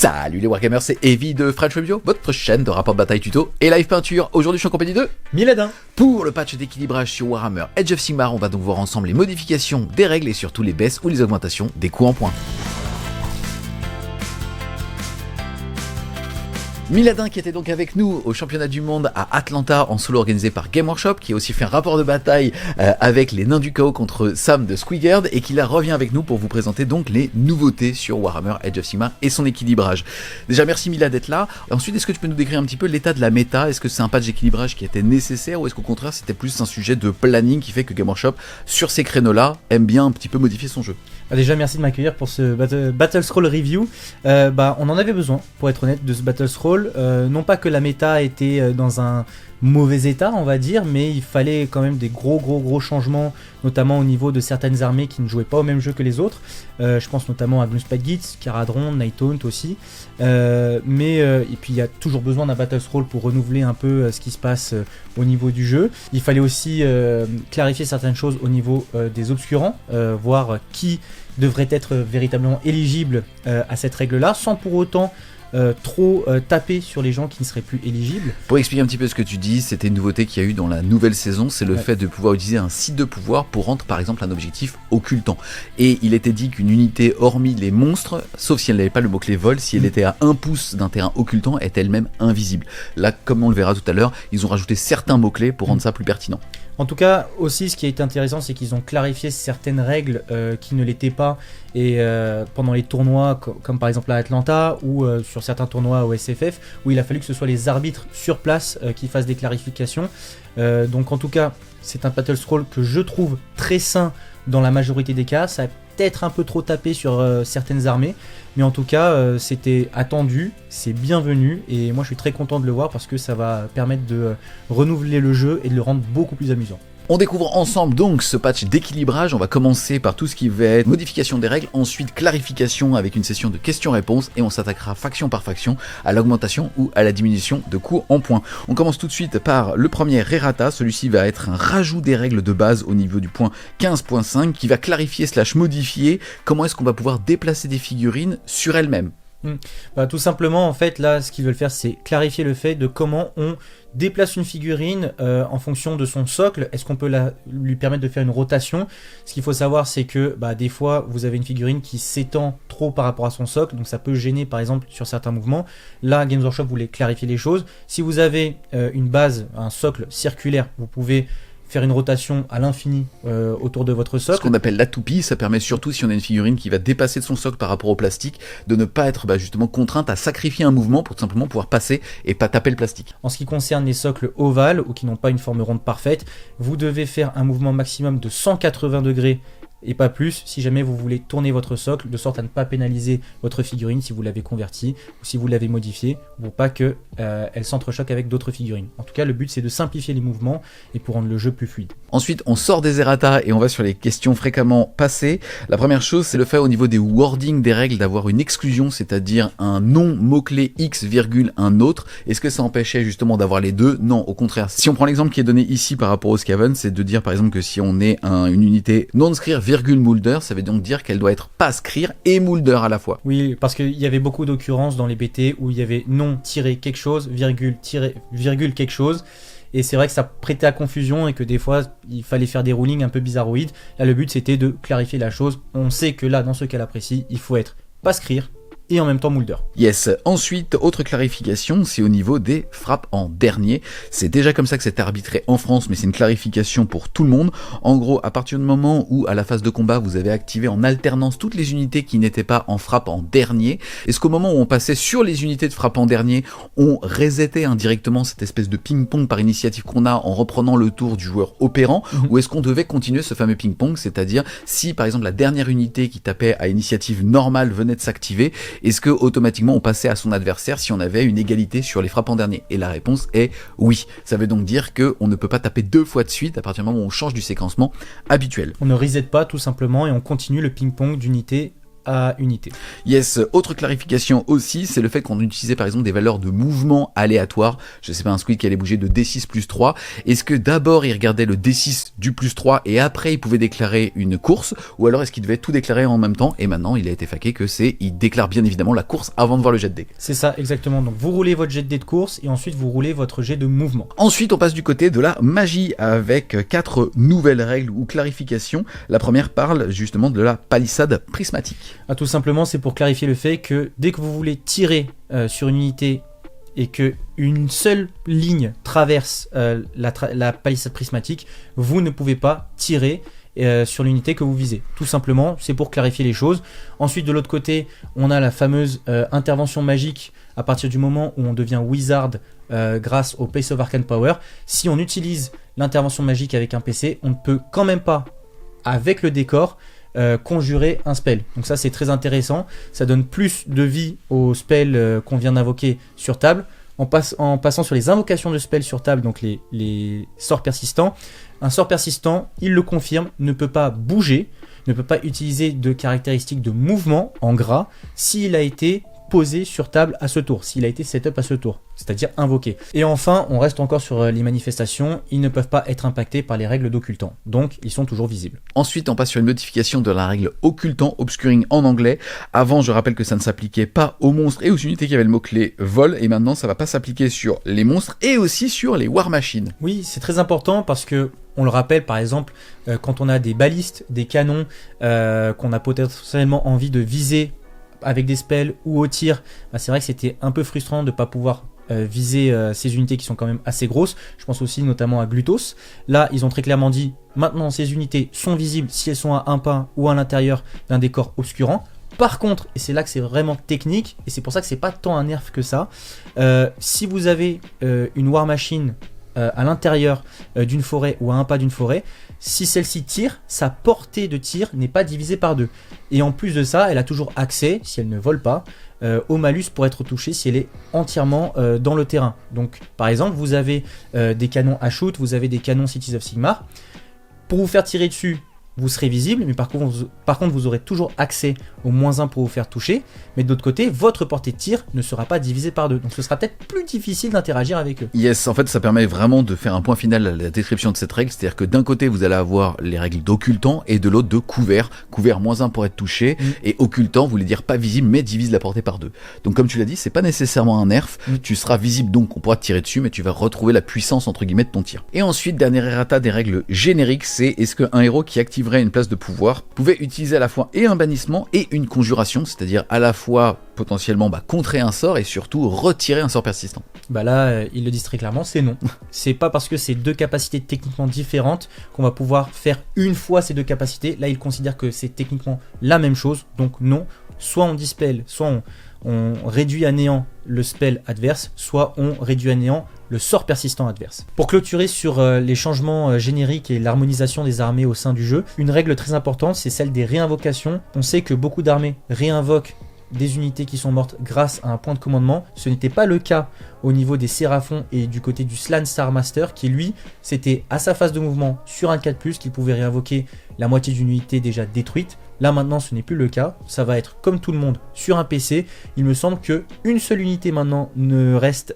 Salut les Wargamers, c'est Evie de French Review, votre chaîne de rapport de bataille tuto et live peinture. Aujourd'hui je suis en compagnie de Miladin. Pour le patch d'équilibrage sur Warhammer Age of Sigmar, on va donc voir ensemble les modifications des règles et surtout les baisses ou les augmentations des coûts en points. Miladin qui était donc avec nous au championnat du monde à Atlanta en solo organisé par Game Workshop, qui a aussi fait un rapport de bataille avec les nains du chaos contre Sam de Squigard et qui là revient avec nous pour vous présenter donc les nouveautés sur Warhammer Age of Sigmar et son équilibrage. Déjà merci Mila d'être là. Ensuite, est-ce que tu peux nous décrire un petit peu l'état de la méta? Est-ce que c'est un patch d'équilibrage qui était nécessaire ou est-ce qu'au contraire c'était plus un sujet de planning qui fait que Game Workshop sur ces créneaux là aime bien un petit peu modifier son jeu? Déjà merci de m'accueillir pour ce Battle Scroll Review. On en avait besoin, pour être honnête, de ce Battle Scroll. Non pas que la méta était dans un mauvais état, on va dire, mais il fallait quand même des gros changements, notamment au niveau de certaines armées qui ne jouaient pas au même jeu que les autres. Je pense notamment à Gloomspite Gitz, Caradron, Nighthaunt aussi. Et puis il y a toujours besoin d'un Battle Scroll pour renouveler un peu ce qui se passe au niveau du jeu. Il fallait aussi clarifier certaines choses au niveau des obscurants, voir qui devrait être véritablement éligible à cette règle-là, sans pour autant trop taper sur les gens qui ne seraient plus éligibles. Pour expliquer un petit peu ce que tu dis, c'était une nouveauté qu'il y a eu dans la nouvelle saison, c'est le fait de pouvoir utiliser un site de pouvoir pour rendre par exemple un objectif occultant. Et il était dit qu'une unité hormis les monstres, sauf si elle n'avait pas le mot-clé vol, si elle était à 1 pouce d'un terrain occultant, est elle-même invisible. Là, comme on le verra tout à l'heure, ils ont rajouté certains mots-clés pour rendre ça plus pertinent. En tout cas, aussi, ce qui a été intéressant, c'est qu'ils ont clarifié certaines règles qui ne l'étaient pas et pendant les tournois, comme par exemple à Atlanta ou sur certains tournois au SFF, où il a fallu que ce soit les arbitres sur place qui fassent des clarifications. Donc en tout cas, c'est un Battle Scroll que je trouve très sain dans la majorité des cas. Ça a peut-être un peu trop tapé sur certaines armées, mais en tout cas, c'était attendu, c'est bienvenu, et moi je suis très content de le voir parce que ça va permettre de renouveler le jeu et de le rendre beaucoup plus amusant. On découvre ensemble donc ce patch d'équilibrage. On va commencer par tout ce qui va être modification des règles, ensuite clarification avec une session de questions-réponses et on s'attaquera faction par faction à l'augmentation ou à la diminution de coûts en points. On commence tout de suite par le premier Errata. Celui-ci va être un rajout des règles de base au niveau du point 15.5 qui va clarifier / modifier comment est-ce qu'on va pouvoir déplacer des figurines sur elles-mêmes. Tout simplement, en fait, là, ce qu'ils veulent faire, c'est clarifier le fait de comment on déplace une figurine en fonction de son socle. Est-ce qu'on peut lui permettre de faire une rotation? Ce qu'il faut savoir, c'est que des fois, vous avez une figurine qui s'étend trop par rapport à son socle, donc ça peut gêner, par exemple, sur certains mouvements. Là, Games Workshop voulait clarifier les choses. Si vous avez une base, un socle circulaire, vous pouvez faire une rotation à l'infini autour de votre socle. Ce qu'on appelle la toupie, ça permet surtout si on a une figurine qui va dépasser de son socle par rapport au plastique, de ne pas être justement contrainte à sacrifier un mouvement pour tout simplement pouvoir passer et pas taper le plastique. En ce qui concerne les socles ovales ou qui n'ont pas une forme ronde parfaite, vous devez faire un mouvement maximum de 180 degrés et pas plus si jamais vous voulez tourner votre socle de sorte à ne pas pénaliser votre figurine si vous l'avez convertie ou si vous l'avez modifiée pour pas que elle s'entrechoque avec d'autres figurines. En tout cas, le but c'est de simplifier les mouvements et pour rendre le jeu plus fluide. Ensuite, on sort des errata et on va sur les questions fréquemment passées. La première chose, c'est le fait au niveau des wordings des règles d'avoir une exclusion, c'est-à-dire un nom mot-clé X, un autre. Est-ce que ça empêchait justement d'avoir les deux? Non, au contraire. Si on prend l'exemple qui est donné ici par rapport au Skaven, c'est de dire par exemple que si on est une unité non-scrire Moulder, ça veut donc dire qu'elle doit être pas scrire et Moulder à la fois. Oui, parce qu'il y avait beaucoup d'occurrences dans les BT où il y avait non tiré quelque chose, virgule quelque chose. Et c'est vrai que ça prêtait à confusion et que des fois il fallait faire des rulings un peu bizarroïdes. Là, le but c'était de clarifier la chose. On sait que là, dans ce cas-là précis, il faut être pas scrire et en même temps Moulder. Yes. Ensuite, autre clarification, c'est au niveau des frappes en dernier. C'est déjà comme ça que c'est arbitré en France, mais c'est une clarification pour tout le monde. En gros, à partir du moment où, à la phase de combat, vous avez activé en alternance toutes les unités qui n'étaient pas en frappe en dernier, est-ce qu'au moment où on passait sur les unités de frappe en dernier, on resetait indirectement cette espèce de ping-pong par initiative qu'on a en reprenant le tour du joueur opérant, ou est-ce qu'on devait continuer ce fameux ping-pong, c'est-à-dire si, par exemple, la dernière unité qui tapait à initiative normale venait de s'activer, est-ce que automatiquement on passait à son adversaire si on avait une égalité sur les frappes en dernier? Et la réponse est oui. Ça veut donc dire qu'on ne peut pas taper 2 fois de suite à partir du moment où on change du séquencement habituel. On ne reset pas tout simplement et on continue le ping-pong d'unités à unité. Yes, autre clarification aussi, c'est le fait qu'on utilisait par exemple des valeurs de mouvement aléatoires. Je sais pas, un squid qui allait bouger de D6 plus 3. Est-ce que d'abord il regardait le D6 du plus 3 et après il pouvait déclarer une course, ou alors est-ce qu'il devait tout déclarer en même temps? Et maintenant il a été faqué que il déclare bien évidemment la course avant de voir le jet de dés. C'est ça, exactement. Donc vous roulez votre jet de dés de course et ensuite vous roulez votre jet de mouvement. Ensuite on passe du côté de la magie avec 4 nouvelles règles ou clarifications. La première parle justement de la palissade prismatique. Tout simplement, c'est pour clarifier le fait que dès que vous voulez tirer sur une unité et que une seule ligne traverse la palissade prismatique, vous ne pouvez pas tirer sur l'unité que vous visez. Tout simplement, c'est pour clarifier les choses. Ensuite, de l'autre côté, on a la fameuse intervention magique à partir du moment où on devient wizard grâce au Place of Arcane Power. Si on utilise l'intervention magique avec un PC, on ne peut quand même pas, avec le décor, conjurer un spell. Donc ça c'est très intéressant, ça donne plus de vie au spell qu'on vient d'invoquer sur table. En passant sur les invocations de spells sur table, donc les sorts persistants, un sort persistant, il le confirme, ne peut pas bouger, ne peut pas utiliser de caractéristiques de mouvement en gras s'il a été posé sur table à ce tour, s'il a été setup à ce tour, c'est-à-dire invoqué. Et enfin, on reste encore sur les manifestations, ils ne peuvent pas être impactés par les règles d'occultant, donc ils sont toujours visibles. Ensuite, on passe sur une modification de la règle occultant, obscuring en anglais. Avant, je rappelle que ça ne s'appliquait pas aux monstres et aux unités qui avaient le mot-clé vol, et maintenant ça va pas s'appliquer sur les monstres et aussi sur les war machines. Oui, c'est très important parce que on le rappelle, par exemple, quand on a des balistes, des canons, qu'on a potentiellement envie de viser avec des spells ou au tir, c'est vrai que c'était un peu frustrant de ne pas pouvoir viser ces unités qui sont quand même assez grosses. Je pense aussi notamment à Glutos. Là, ils ont très clairement dit, maintenant ces unités sont visibles si elles sont à un pas ou à l'intérieur d'un décor obscurant. Par contre, et c'est là que c'est vraiment technique, et c'est pour ça que c'est pas tant un nerf que ça, si vous avez une war machine à l'intérieur d'une forêt ou à un pas d'une forêt, si celle-ci tire, sa portée de tir n'est pas divisée par 2. Et en plus de ça, elle a toujours accès, si elle ne vole pas, au malus pour être touchée si elle est entièrement dans le terrain. Donc par exemple, vous avez des canons à shoot, vous avez des canons Cities of Sigmar. Pour vous faire tirer dessus, vous serez visible, mais par contre vous aurez toujours accès au -1 pour vous faire toucher, mais de l'autre côté, votre portée de tir ne sera pas divisée par 2, donc ce sera peut-être plus difficile d'interagir avec eux. Yes, en fait ça permet vraiment de faire un point final à la description de cette règle, c'est-à-dire que d'un côté vous allez avoir les règles d'occultant et de l'autre de couvert, couvert -1 pour être touché, et occultant voulait dire pas visible mais divise la portée par 2. Donc comme tu l'as dit, c'est pas nécessairement un nerf, tu seras visible donc on pourra te tirer dessus, mais tu vas retrouver la puissance entre guillemets de ton tir. Et ensuite, dernier errata des règles génériques, c'est est-ce qu'un héros qui activerait une place de pouvoir pouvait utiliser à la fois et un bannissement et une conjuration, c'est-à-dire à la fois potentiellement contrer un sort et surtout retirer un sort persistant. Là, ils le disent très clairement, c'est non. C'est pas parce que c'est deux capacités techniquement différentes qu'on va pouvoir faire une fois ces deux capacités. Là, ils considèrent que c'est techniquement la même chose, donc non. Soit on dispel, soit on réduit à néant le spell adverse, soit on réduit à néant le sort persistant adverse. Pour clôturer sur les changements génériques et l'harmonisation des armées au sein du jeu, une règle très importante, c'est celle des réinvocations. On sait que beaucoup d'armées réinvoquent des unités qui sont mortes grâce à un point de commandement. Ce n'était pas le cas au niveau des Séraphons et du côté du Slann Star Master, qui lui, c'était à sa phase de mouvement sur un 4+, qu'il pouvait réinvoquer la moitié d'une unité déjà détruite. Là maintenant ce n'est plus le cas, ça va être comme tout le monde sur un PC. Il me semble qu'une seule unité maintenant ne reste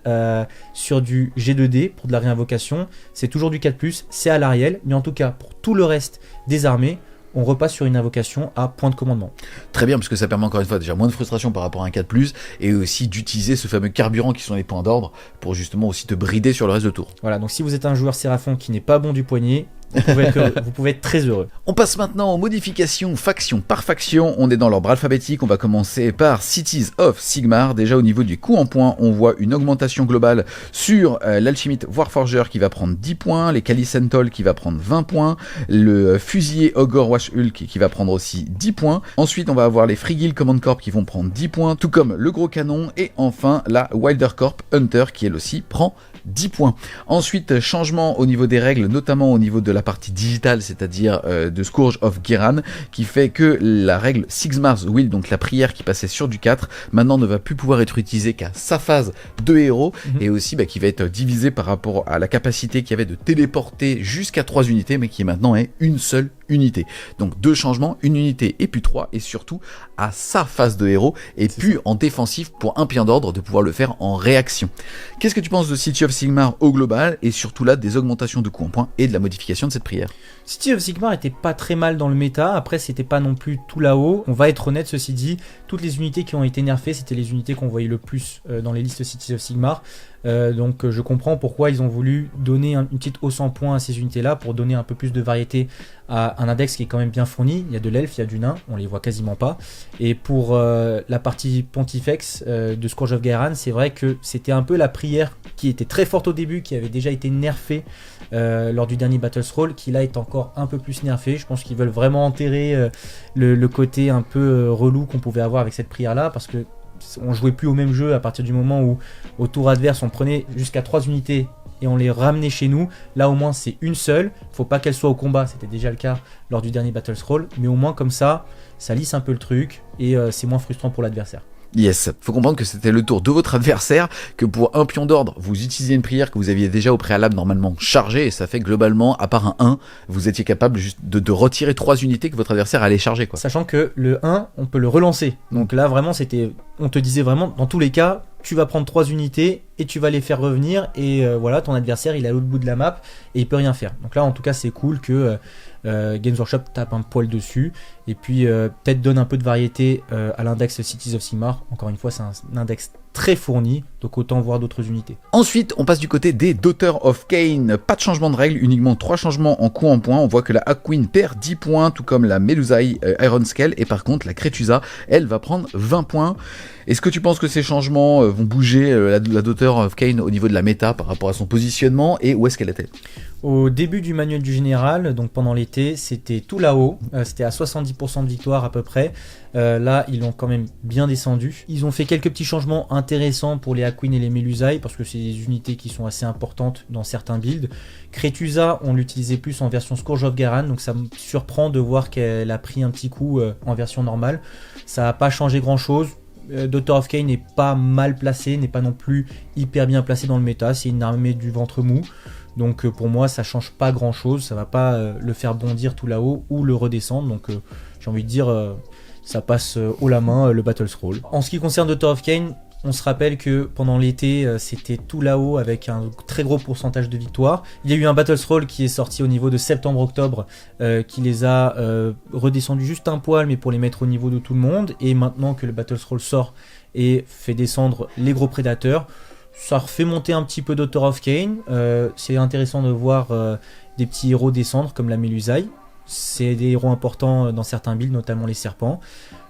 sur du G2D pour de la réinvocation. C'est toujours du 4+, c'est à l'Ariel, mais en tout cas pour tout le reste des armées, on repasse sur une invocation à point de commandement. Très bien, parce que ça permet encore une fois déjà moins de frustration par rapport à un 4+, et aussi d'utiliser ce fameux carburant qui sont les points d'ordre pour justement aussi te brider sur le reste de tour. Voilà, donc si vous êtes un joueur Séraphon qui n'est pas bon du poignet, vous pouvez être très heureux. On passe maintenant aux modifications faction par faction. On est dans l'ordre alphabétique. On va commencer par Cities of Sigmar. Déjà au niveau du coup en points, on voit une augmentation globale sur l'alchimite Warforger qui va prendre 10 points, les Calicentol qui va prendre 20 points, le fusilier Ogre Wash Hulk qui va prendre aussi 10 points. Ensuite, on va avoir les Frigil Command Corps qui vont prendre 10 points, tout comme le gros canon, et enfin la Wilder Corp Hunter qui elle aussi prend 10 points. Ensuite, changement au niveau des règles, notamment au niveau de la partie digitale, c'est-à-dire de Scourge of Ghyran, qui fait que la règle Sigmar's Will, donc la prière qui passait sur du 4, maintenant ne va plus pouvoir être utilisée qu'à sa phase de héros, et aussi qui va être divisée par rapport à la capacité qu'il y avait de téléporter jusqu'à 3 unités, mais qui maintenant est une seule unité. Donc 2 changements, une unité et plus 3, et surtout à sa phase de héros, et plus en défensif pour un point d'ordre de pouvoir le faire en réaction. Qu'est-ce que tu penses de City of Sigmar au global, et surtout là des augmentations de coups en points et de la modification de cette prière? City of Sigmar était pas très mal dans le méta, après c'était pas non plus tout là-haut, on va être honnête, ceci dit, toutes les unités qui ont été nerfées, c'était les unités qu'on voyait le plus dans les listes City of Sigmar, donc je comprends pourquoi ils ont voulu donner une petite hausse en points à ces unités-là, pour donner un peu plus de variété à un index qui est quand même bien fourni. Il y a de l'elfe, il y a du nain, on les voit quasiment pas, et pour la partie Pontifex de Scourge of Ghyran, c'est vrai que c'était un peu la prière qui était très forte au début, qui avait déjà été nerfée lors du dernier Battle Scroll, qui là est encore un peu plus nerfé. Je pense qu'ils veulent vraiment enterrer le côté un peu relou qu'on pouvait avoir avec cette prière là, parce que on jouait plus au même jeu à partir du moment où au tour adverse on prenait jusqu'à 3 unités et on les ramenait chez nous. Là au moins c'est une seule, faut pas qu'elle soit au combat, c'était déjà le cas lors du dernier Battle Scroll, mais au moins comme ça lisse un peu le truc et c'est moins frustrant pour l'adversaire. Yes, faut comprendre que c'était le tour de votre adversaire, que pour un pion d'ordre, vous utilisiez une prière que vous aviez déjà au préalable normalement chargée, et ça fait que globalement, à part un 1, vous étiez capable juste de retirer 3 unités que votre adversaire allait charger, quoi. Sachant que le 1, on peut le relancer. Donc là, vraiment, on te disait vraiment, dans tous les cas, tu vas prendre 3 unités et tu vas les faire revenir, et voilà, ton adversaire, il est à l'autre bout de la map, et il peut rien faire. Donc là, en tout cas, c'est cool que Games Workshop tape un poil dessus, et puis peut-être donne un peu de variété à l'index Cities of Sigmar. Encore une fois, c'est un index très fourni, donc autant voir d'autres unités. Ensuite, on passe du côté des Daughters of Khaine. Pas de changement de règle, uniquement 3 changements en coup en point. On voit que la Hawk Queen perd 10 points, tout comme la Melusai Iron Scale, et par contre la Kretusa, elle va prendre 20 points. Est-ce que tu penses que ces changements vont bouger la Daughter of Khaine au niveau de la méta par rapport à son positionnement, et où est-ce qu'elle était? Au début du manuel du général, donc pendant l'été, c'était tout là-haut, c'était à 70% de victoire à peu près. Là, ils l'ont quand même bien descendu. Ils ont fait quelques petits changements intéressants pour les Hawk Queen et les Melusai, parce que c'est des unités qui sont assez importantes dans certains builds. Kretusa, on l'utilisait plus en version Scourge of Ghyran, donc ça me surprend de voir qu'elle a pris un petit coup en version normale. Ça n'a pas changé grand-chose. Daughter of Khaine n'est pas mal placé, n'est pas non plus hyper bien placé dans le méta, c'est une armée du ventre mou. Donc pour moi ça change pas grand chose, ça va pas le faire bondir tout là-haut ou le redescendre, donc j'ai envie de dire ça passe haut la main le Battle Scroll. En ce qui concerne Daughter of Khaine, on se rappelle que pendant l'été c'était tout là-haut avec un très gros pourcentage de victoire. Il y a eu un Battle Scroll qui est sorti au niveau de septembre-octobre qui les a redescendus juste un poil, mais pour les mettre au niveau de tout le monde. Et maintenant que le Battle Scroll sort et fait descendre les gros prédateurs, ça refait monter un petit peu Daughter of Khaine. C'est intéressant de voir des petits héros descendre comme la Melusai. C'est des héros importants dans certains builds, notamment les serpents.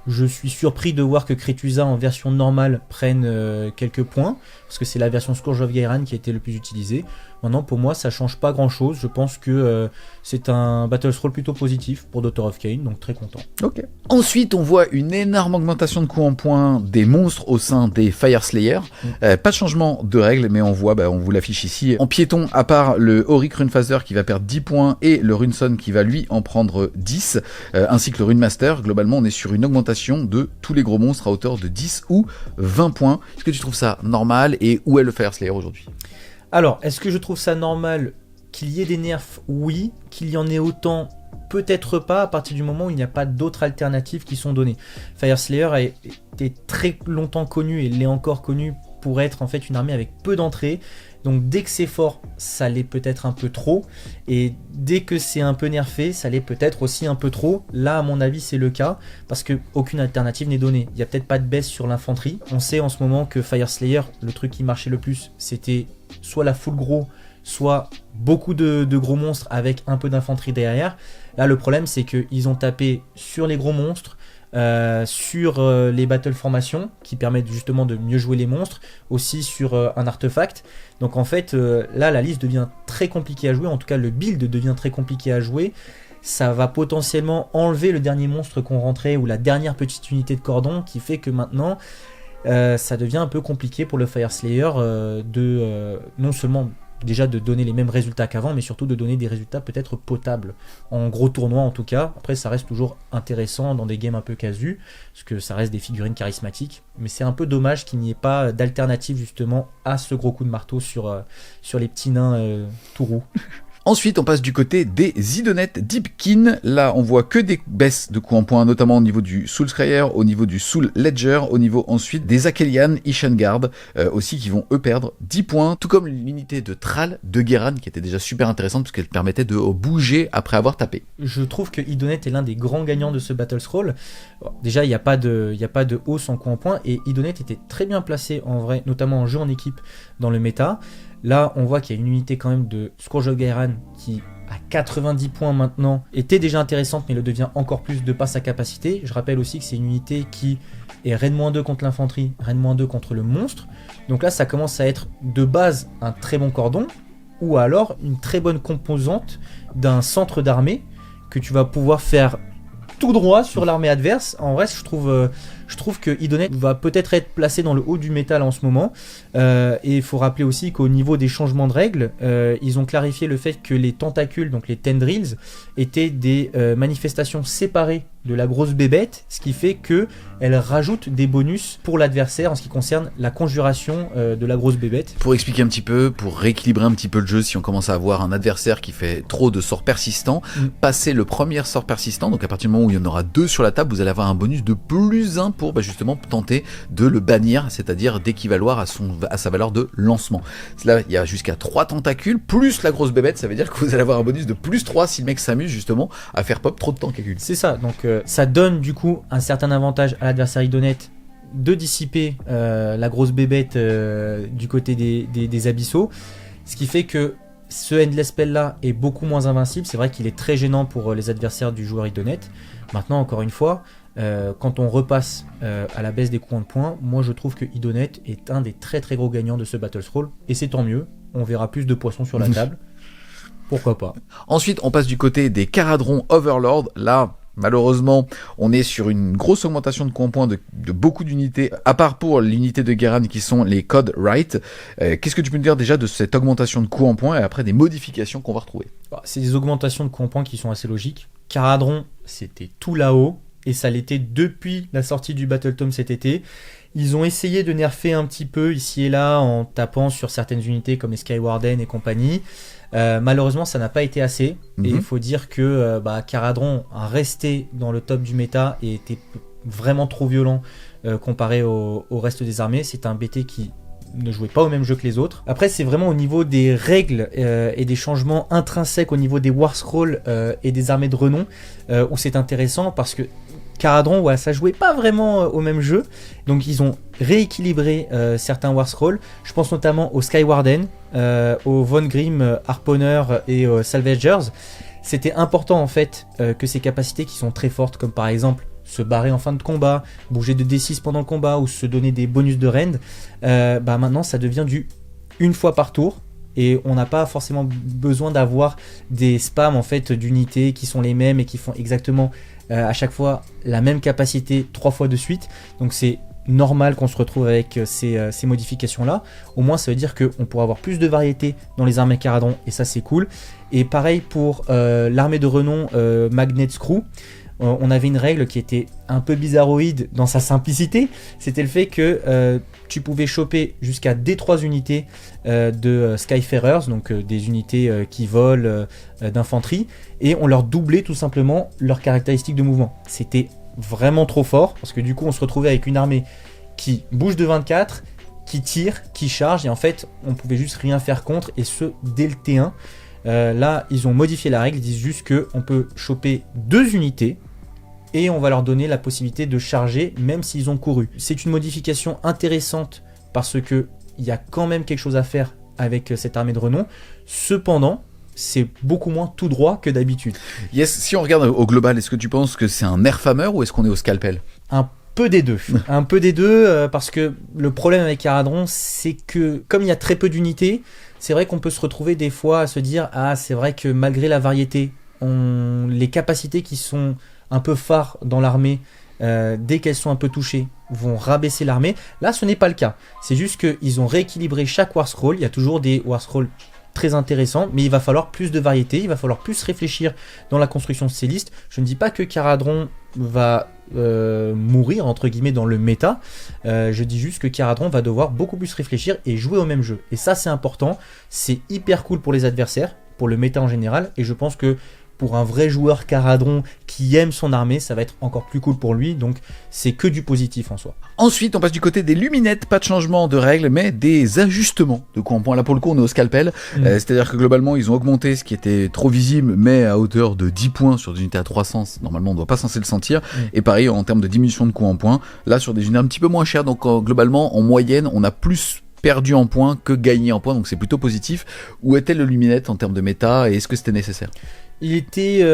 Je suis surpris de voir que Kretusa en version normale prenne quelques points, parce que c'est la version Scourge of Ghyran qui a été le plus utilisée. Maintenant, pour moi, ça change pas grand chose. Je pense que c'est un Battle Scroll plutôt positif pour Daughter of Khaine, donc très content. Ok. Ensuite, on voit une énorme augmentation de coups en points des monstres au sein des Fire Slayer. Pas de changement de règles, mais on voit, on vous l'affiche ici, en piéton, à part le Auric Runephaser qui va perdre 10 points et le Runeson qui va lui en prendre 10, ainsi que le Runemaster. Globalement, on est sur une augmentation de tous les gros monstres à hauteur de 10 ou 20 points. Est-ce que tu trouves ça normal, et où est le Fire Slayer aujourd'hui? Alors, est-ce que je trouve ça normal qu'il y ait des nerfs? Oui. Qu'il y en ait autant? Peut-être pas, à partir du moment où il n'y a pas d'autres alternatives qui sont données. Fire Slayer a été très longtemps connu, et l'est encore connu, pour être en fait une armée avec peu d'entrées. Donc dès que c'est fort, ça l'est peut-être un peu trop, et dès que c'est un peu nerfé, ça l'est peut-être aussi un peu trop. Là, à mon avis, c'est le cas, parce qu'aucune alternative n'est donnée. Il n'y a peut-être pas de baisse sur l'infanterie. On sait en ce moment que Fire Slayer, le truc qui marchait le plus, c'était soit la full gros, soit beaucoup de gros monstres avec un peu d'infanterie derrière. Là, le problème, c'est qu'ils ont tapé sur les gros monstres, sur les battle formations qui permettent justement de mieux jouer les monstres, aussi sur un artefact. Donc en fait là la liste devient très compliquée à jouer, en tout cas le build devient très compliqué à jouer. Ça va potentiellement enlever le dernier monstre qu'on rentrait, ou la dernière petite unité de cordon, qui fait que maintenant ça devient un peu compliqué pour le Fire Slayer non seulement déjà de donner les mêmes résultats qu'avant, mais surtout de donner des résultats peut-être potables, en gros tournoi en tout cas. Après ça reste toujours intéressant dans des games un peu casus, parce que ça reste des figurines charismatiques, mais c'est un peu dommage qu'il n'y ait pas d'alternative justement à ce gros coup de marteau sur les petits nains tout roux. Ensuite, on passe du côté des Idonettes Deepkin. Là, on voit que des baisses de coups en point, notamment au niveau du Soul Scryer, au niveau du Soul Ledger, au niveau ensuite des Akelian, Ishengard, aussi qui vont eux perdre 10 points, tout comme l'unité de Thrall de Ghyran, qui était déjà super intéressante, parce qu'elle permettait de bouger après avoir tapé. Je trouve que Idonette est l'un des grands gagnants de ce Battle Scroll. Déjà, il n'y a pas de hausse en coups en point, et Idonette était très bien placé en vrai, notamment en jeu en équipe dans le méta. Là, on voit qu'il y a une unité quand même de Scourge of Ghyran qui, à 90 points maintenant, était déjà intéressante, mais le devient encore plus de par sa capacité. Je rappelle aussi que c'est une unité qui est Raid-2 contre l'infanterie, Raid-2 contre le monstre. Donc là, ça commence à être de base un très bon cordon, ou alors une très bonne composante d'un centre d'armée que tu vas pouvoir faire tout droit sur l'armée adverse. En vrai, je trouve que Idonette va peut-être être placé dans le haut du métal en ce moment. Et il faut rappeler aussi qu'au niveau des changements de règles, ils ont clarifié le fait que les tentacules, donc les tendrils, étaient des manifestations séparées de la grosse bébête, ce qui fait que elle rajoute des bonus pour l'adversaire en ce qui concerne la conjuration de la grosse bébête. Pour expliquer un petit peu, pour rééquilibrer un petit peu le jeu, si on commence à avoir un adversaire qui fait trop de sorts persistants, passer le premier sort persistant, donc à partir du moment où il y en aura 2 sur la table, vous allez avoir un bonus de +1 pour justement tenter de le bannir, c'est-à-dire d'équivaloir à sa valeur de lancement. Là, il y a jusqu'à 3 tentacules, plus la grosse bébête, ça veut dire que vous allez avoir un bonus de +3 si le mec s'amuse justement à faire pop trop de tentacules. C'est ça, donc ça donne du coup un certain avantage à l'adversaire Idonette de dissiper la grosse bébête du côté des abyssaux, ce qui fait que ce Endless Spell là est beaucoup moins invincible. C'est vrai qu'il est très gênant pour les adversaires du joueur Idonette. Maintenant, encore une fois, quand on repasse à la baisse des coups de poing, moi je trouve que Idonette est un des très très gros gagnants de ce Battle Scroll, et c'est tant mieux, on verra plus de poissons sur la table. Pourquoi pas. Ensuite, on passe du côté des Caradron Overlord. Là, malheureusement, on est sur une grosse augmentation de coups en point de beaucoup d'unités, à part pour l'unité de Ghyran qui sont les Code Right. Qu'est-ce que tu peux nous dire déjà de cette augmentation de coups en point et après des modifications qu'on va retrouver? C'est des augmentations de coups en point qui sont assez logiques. Caradron, c'était tout là-haut, et ça l'était depuis la sortie du Battle Tome cet été. Ils ont essayé de nerfer un petit peu ici et là en tapant sur certaines unités comme les Skywarden et compagnie. Malheureusement, ça n'a pas été assez. Et il faut dire que Caradron a resté dans le top du méta et était vraiment trop violent comparé au reste des armées. C'est un BT qui ne jouait pas au même jeu que les autres. Après, c'est vraiment au niveau des règles et des changements intrinsèques au niveau des War Scrolls et des armées de renom où c'est intéressant, parce que Caradron, ça jouait pas vraiment au même jeu, donc ils ont rééquilibré certains War Scrolls. Je pense notamment aux Skywarden, aux Von Grimm, Harponner et Salvagers. C'était important en fait que ces capacités qui sont très fortes, comme par exemple se barrer en fin de combat, bouger de D6 pendant le combat ou se donner des bonus de rend, maintenant ça devient du une fois par tour. Et on n'a pas forcément besoin d'avoir des spams en fait d'unités qui sont les mêmes et qui font exactement à chaque fois la même capacité 3 fois de suite. Donc c'est normal qu'on se retrouve avec ces modifications là. Au moins ça veut dire qu'on pourra avoir plus de variété dans les armées Caradron, et ça c'est cool. Et pareil pour l'armée de renom Magnet Screw. On avait une règle qui était un peu bizarroïde dans sa simplicité. C'était le fait que tu pouvais choper jusqu'à D3 unités de Skyfarers, donc des unités qui volent d'infanterie, et on leur doublait tout simplement leurs caractéristiques de mouvement. C'était vraiment trop fort, parce que du coup on se retrouvait avec une armée qui bouge de 24, qui tire, qui charge, et en fait on pouvait juste rien faire contre, et ce dès le T1. Là ils ont modifié la règle, ils disent juste qu'on peut choper 2 unités et on va leur donner la possibilité de charger même s'ils ont couru. C'est une modification intéressante parce que il y a quand même quelque chose à faire avec cette armée de renom. Cependant, c'est beaucoup moins tout droit que d'habitude. Yes, si on regarde au global, est-ce que tu penses que c'est un nerf hammer ou est-ce qu'on est au scalpel? Un peu des deux. Un peu des deux, parce que le problème avec Caradron, c'est que comme il y a très peu d'unités, c'est vrai qu'on peut se retrouver des fois à se dire « Ah, c'est vrai que malgré la variété, les capacités qui sont un peu phares dans l'armée, dès qu'elles sont un peu touchées, vont rabaisser l'armée. Là, ce n'est pas le cas. C'est juste qu'ils ont rééquilibré chaque War Scroll. Il y a toujours des War Scrolls très intéressants, mais il va falloir plus de variété, il va falloir plus réfléchir dans la construction de ces listes. Je ne dis pas que Caradhran va mourir, entre guillemets, dans le méta. Je dis juste que Caradhran va devoir beaucoup plus réfléchir et jouer au même jeu. Et ça, c'est important. C'est hyper cool pour les adversaires, pour le méta en général, et je pense que pour un vrai joueur Caradhran qui aime son armée, ça va être encore plus cool pour lui, donc c'est que du positif en soi. Ensuite, on passe du côté des luminettes, pas de changement de règles, mais des ajustements de coups en point. Là, pour le coup, on est au scalpel, c'est-à-dire que globalement, ils ont augmenté ce qui était trop visible, mais à hauteur de 10 points sur des unités à 300, normalement, on ne doit pas censé le sentir, et pareil, en termes de diminution de coups en point, là, sur des unités un petit peu moins chères, donc globalement, en moyenne, on a plus perdu en points que gagné en points, donc c'est plutôt positif. Où était le luminette en termes de méta, et est-ce que c'était nécessaire ? Il était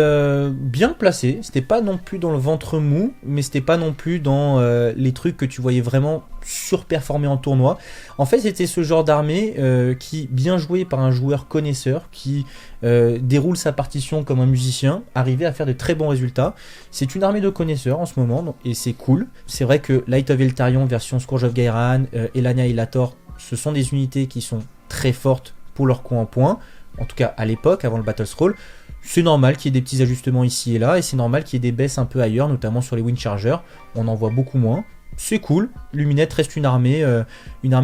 bien placé, c'était pas non plus dans le ventre mou, mais c'était pas non plus dans les trucs que tu voyais vraiment surperformer en tournoi. En fait, c'était ce genre d'armée qui, bien joué par un joueur connaisseur, qui déroule sa partition comme un musicien, arrivait à faire de très bons résultats. C'est une armée de connaisseurs en ce moment, et c'est cool. C'est vrai que Light of Eltarion version Scourge of Gairan, Elania Illator, ce sont des unités qui sont très fortes pour leur coup en point, en tout cas à l'époque, avant le Battle Scroll. C'est normal qu'il y ait des petits ajustements ici et là, et c'est normal qu'il y ait des baisses un peu ailleurs, notamment sur les Wind Chargers. On en voit beaucoup moins. C'est cool. Luminette reste une armée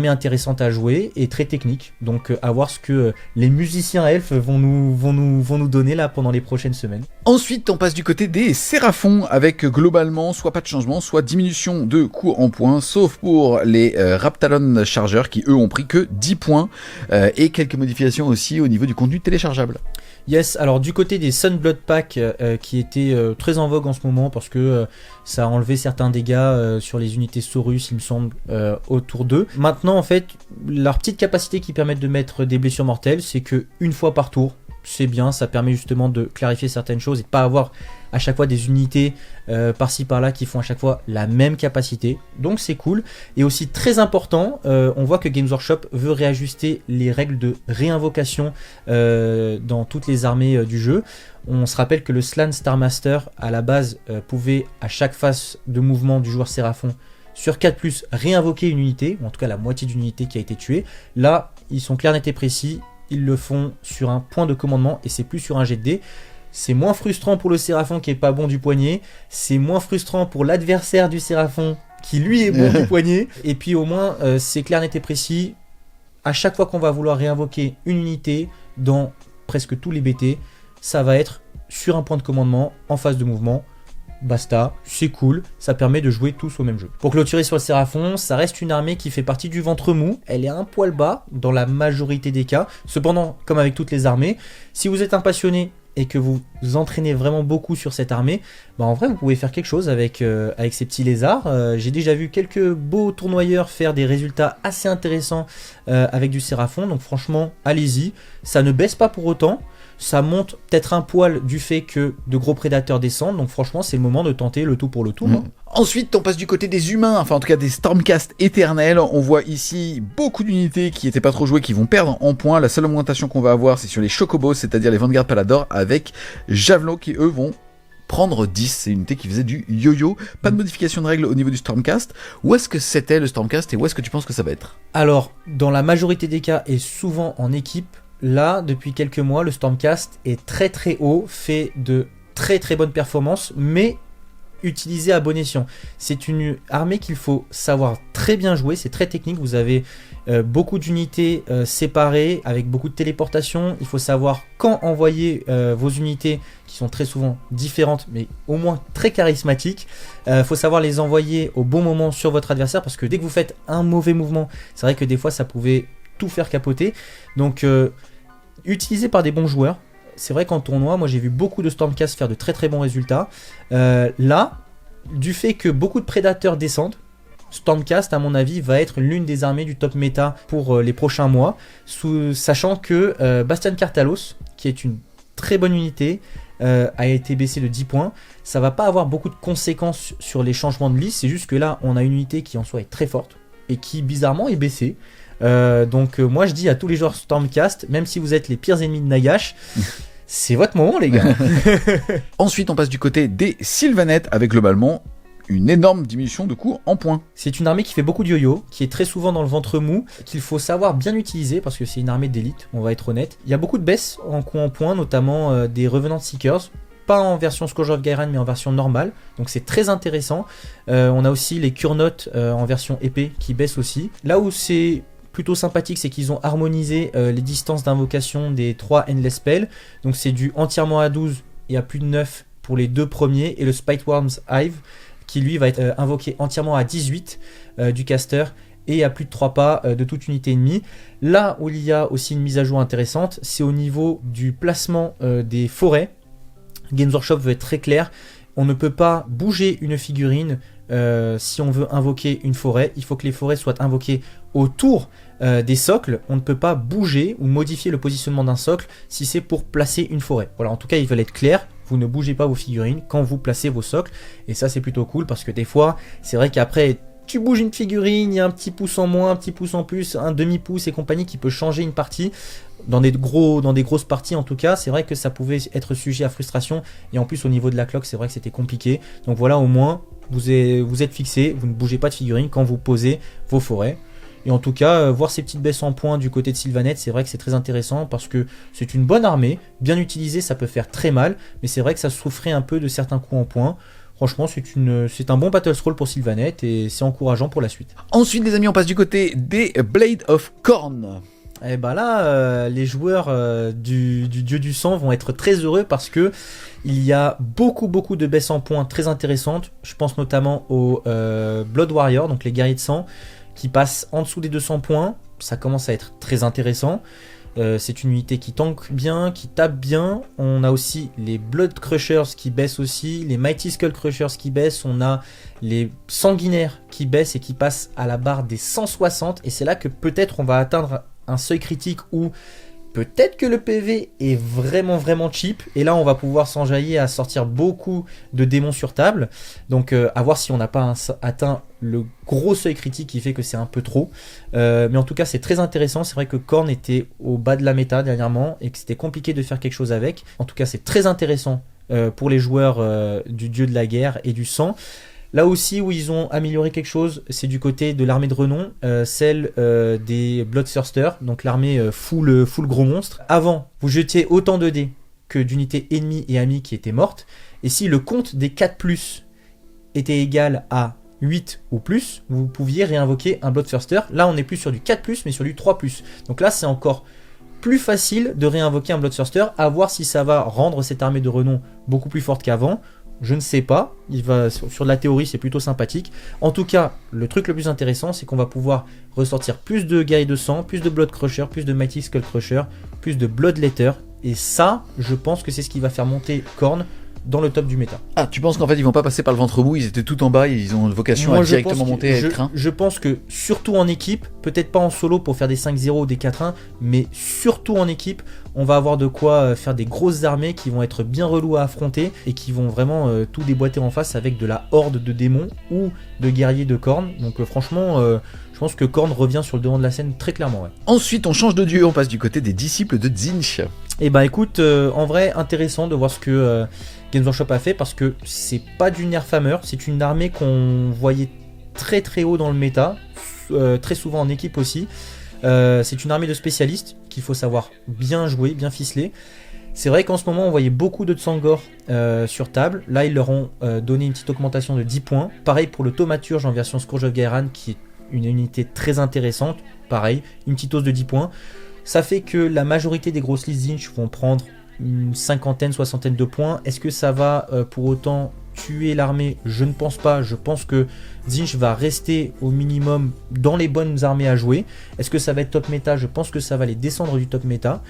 intéressante à jouer et très technique. Donc à voir ce que les musiciens elfes vont nous donner là pendant les prochaines semaines. Ensuite, on passe du côté des Séraphons avec globalement soit pas de changement, soit diminution de coups en points, sauf pour les Raptalon Chargers qui eux ont pris que 10 points et quelques modifications aussi au niveau du contenu téléchargeable. Yes, alors du côté des Sunblood Pack qui étaient très en vogue en ce moment parce que ça a enlevé certains dégâts sur les unités Saurus, il me semble, autour d'eux. Maintenant, en fait, leur petite capacité qui permet de mettre des blessures mortelles, c'est que une fois par tour, c'est bien, ça permet justement de clarifier certaines choses et de pas avoir à chaque fois des unités par-ci par-là qui font à chaque fois la même capacité, donc c'est cool. Et aussi très important, on voit que Games Workshop veut réajuster les règles de réinvocation dans toutes les armées du jeu. On se rappelle que le Slann Star Master à la base pouvait à chaque phase de mouvement du joueur Séraphon sur 4+, réinvoquer une unité, ou en tout cas la moitié d'une unité qui a été tuée. Là, ils sont clairs, nets et précis, ils le font sur un point de commandement et c'est plus sur un jet de dés. C'est moins frustrant pour le Séraphon qui est pas bon du poignet, c'est moins frustrant pour l'adversaire du Séraphon qui lui est bon du poignet, et puis au moins c'est clair, net et précis. À chaque fois qu'on va vouloir réinvoquer une unité dans presque tous les BT, ça va être sur un point de commandement en phase de mouvement. Basta, c'est cool, ça permet de jouer tous au même jeu. Pour clôturer sur le Séraphon, ça reste une armée qui fait partie du ventre mou, elle est un poil bas dans la majorité des cas. Cependant, comme avec toutes les armées, si vous êtes un passionné et que vous entraînez vraiment beaucoup sur cette armée, bah en vrai vous pouvez faire quelque chose avec ces petits lézards. J'ai déjà vu quelques beaux tournoyeurs faire des résultats assez intéressants avec du Séraphon, donc franchement allez-y, ça ne baisse pas pour autant. Ça monte peut-être un poil du fait que de gros prédateurs descendent, donc franchement c'est le moment de tenter le tout pour le tout. Ensuite on passe du côté des humains, enfin en tout cas des Stormcast éternels. On voit ici beaucoup d'unités qui n'étaient pas trop jouées qui vont perdre en points. La seule augmentation qu'on va avoir c'est sur les Chocobos, c'est-à-dire les Vanguard Palador avec Javelot qui eux vont prendre 10, c'est une unité qui faisait du yo-yo. Pas de modification de règles au niveau du Stormcast. Où est-ce que c'était le Stormcast et où est-ce que tu penses que ça va être ? Alors dans la majorité des cas et souvent en équipe, là, depuis quelques mois, le Stormcast est très très haut, fait de très très bonnes performances, mais utilisé à bon escient. C'est une armée qu'il faut savoir très bien jouer, c'est très technique, vous avez beaucoup d'unités séparées, avec beaucoup de téléportation, il faut savoir quand envoyer vos unités, qui sont très souvent différentes, mais au moins très charismatiques. Il faut savoir les envoyer au bon moment sur votre adversaire, parce que dès que vous faites un mauvais mouvement, c'est vrai que des fois ça pouvait tout faire capoter, donc utilisé par des bons joueurs. C'est vrai qu'en tournoi, moi j'ai vu beaucoup de Stormcast faire de très très bons résultats. Là, du fait que beaucoup de prédateurs descendent, Stormcast à mon avis va être l'une des armées du top méta pour les prochains mois, sachant que Bastian Kartalos, qui est une très bonne unité, a été baissé de 10 points. Ça va pas avoir beaucoup de conséquences sur les changements de liste, c'est juste que là on a une unité qui en soi est très forte et qui bizarrement est baissée. Donc moi je dis à tous les joueurs Stormcast, même si vous êtes les pires ennemis de Nagash, c'est votre moment les gars. Ensuite on passe du côté des Sylvanettes avec globalement une énorme diminution de coût en points. C'est une armée qui fait beaucoup de yo-yo, qui est très souvent dans le ventre mou, qu'il faut savoir bien utiliser parce que c'est une armée d'élite, on va être honnête. Il y a beaucoup de baisses en coût en points, notamment des Revenant Seekers. Pas en version Scourge of Gairan mais en version normale, donc c'est très intéressant. On a aussi les Kurnoth en version épée qui baissent aussi. Là où c'est plutôt sympathique, c'est qu'ils ont harmonisé les distances d'invocation des 3 Endless Spells, donc c'est du entièrement à 12 et à plus de 9 pour les 2 premiers, et le Spiteworm's Hive qui lui va être invoqué entièrement à 18 du caster et à plus de 3 pas de toute unité ennemie. Là où il y a aussi une mise à jour intéressante, c'est au niveau du placement des forêts. Games Workshop veut être très clair, on ne peut pas bouger une figurine si on veut invoquer une forêt, il faut que les forêts soient invoquées autour des socles, on ne peut pas bouger ou modifier le positionnement d'un socle si c'est pour placer une forêt. Voilà, en tout cas ils veulent être clairs, vous ne bougez pas vos figurines quand vous placez vos socles, et ça c'est plutôt cool parce que des fois c'est vrai qu'après tu bouges une figurine, il y a un petit pouce en moins, un petit pouce en plus, un demi-pouce et compagnie qui peut changer une partie. Dans des grosses parties en tout cas, c'est vrai que ça pouvait être sujet à frustration. Et en plus au niveau de la cloque, c'est vrai que c'était compliqué. Donc voilà, au moins, vous êtes fixé, vous ne bougez pas de figurine quand vous posez vos forêts. Et en tout cas, voir ces petites baisses en points du côté de Sylvaneth, c'est vrai que c'est très intéressant parce que c'est une bonne armée. Bien utilisée, ça peut faire très mal. Mais c'est vrai que ça souffrait un peu de certains coups en points. Franchement, c'est un bon Battle Scroll pour Sylvaneth et c'est encourageant pour la suite. Ensuite, les amis, on passe du côté des Blade of Khorne. Et bah là, les joueurs du dieu du sang vont être très heureux parce que il y a beaucoup de baisses en points très intéressantes. Je pense notamment aux Blood Warriors, donc les guerriers de sang, qui passent en dessous des 200 points. Ça commence à être très intéressant. C'est une unité qui tank bien, qui tape bien. On a aussi les Blood Crushers qui baissent aussi, les Mighty Skull Crushers qui baissent. On a les Sanguinaires qui baissent et qui passent à la barre des 160. Et c'est là que peut-être on va atteindre un seuil critique où peut-être que le PV est vraiment cheap. Et là, on va pouvoir s'enjailler à sortir beaucoup de démons sur table. Donc, à voir si on n'a pas atteint le gros seuil critique qui fait que c'est un peu trop. Mais en tout cas, c'est très intéressant. C'est vrai que Khorne était au bas de la méta dernièrement et que c'était compliqué de faire quelque chose avec. En tout cas, c'est très intéressant pour les joueurs du dieu de la guerre et du sang. Là aussi où ils ont amélioré quelque chose, c'est du côté de l'armée de renom, celle des Bloodthirsters, donc l'armée full gros monstre. Avant, vous jetiez autant de dés que d'unités ennemies et amies qui étaient mortes, et si le compte des 4+, était égal à 8 ou plus, vous pouviez réinvoquer un Bloodthirster. Là, on n'est plus sur du 4+, mais sur du 3+. Donc là, c'est encore plus facile de réinvoquer un Bloodthirster, à voir si ça va rendre cette armée de renom beaucoup plus forte qu'avant. Je ne sais pas, sur la théorie c'est plutôt sympathique. En tout cas, le truc le plus intéressant, c'est qu'on va pouvoir ressortir plus de guerriers de sang, plus de Blood Crusher, plus de Mighty Skull Crusher, plus de Bloodletter. Et ça, je pense que c'est ce qui va faire monter Khorne dans le top du méta. Ah, tu penses qu'en fait ils vont pas passer par le ventre mou, ils étaient tout en bas, ils ont une vocation à directement monter à être 1? Je pense que surtout en équipe, peut-être pas en solo pour faire des 5-0 ou des 4-1, mais surtout en équipe, on va avoir de quoi faire des grosses armées qui vont être bien reloues à affronter et qui vont vraiment tout déboîter en face avec de la horde de démons ou de guerriers de Khorne. Donc franchement, je pense que Khorne revient sur le devant de la scène très clairement. Ouais. Ensuite, on change de dieu, on passe du côté des disciples de Tzeentch. Et bah écoute, en vrai, intéressant de voir ce que Games Workshop a fait parce que c'est pas du Nerfhammer, c'est une armée qu'on voyait très haut dans le méta, très souvent en équipe aussi. C'est une armée de spécialistes qu'il faut savoir bien jouer, bien ficeler. C'est vrai qu'en ce moment on voyait beaucoup de Tsangor sur table. Là ils leur ont donné une petite augmentation de 10 points. Pareil pour le Thaumaturge en version Scourge of Gairan qui est une unité très intéressante. Pareil, une petite hausse de 10 points. Ça fait que la majorité des grosses listes Tzeentch vont prendre une cinquantaine, soixantaine de points. Est-ce que ça va pour autant tuer l'armée? Je ne pense pas. Je pense que Tzeentch va rester au minimum dans les bonnes armées à jouer. Est-ce que ça va être top méta? Je pense que ça va les descendre du top méta.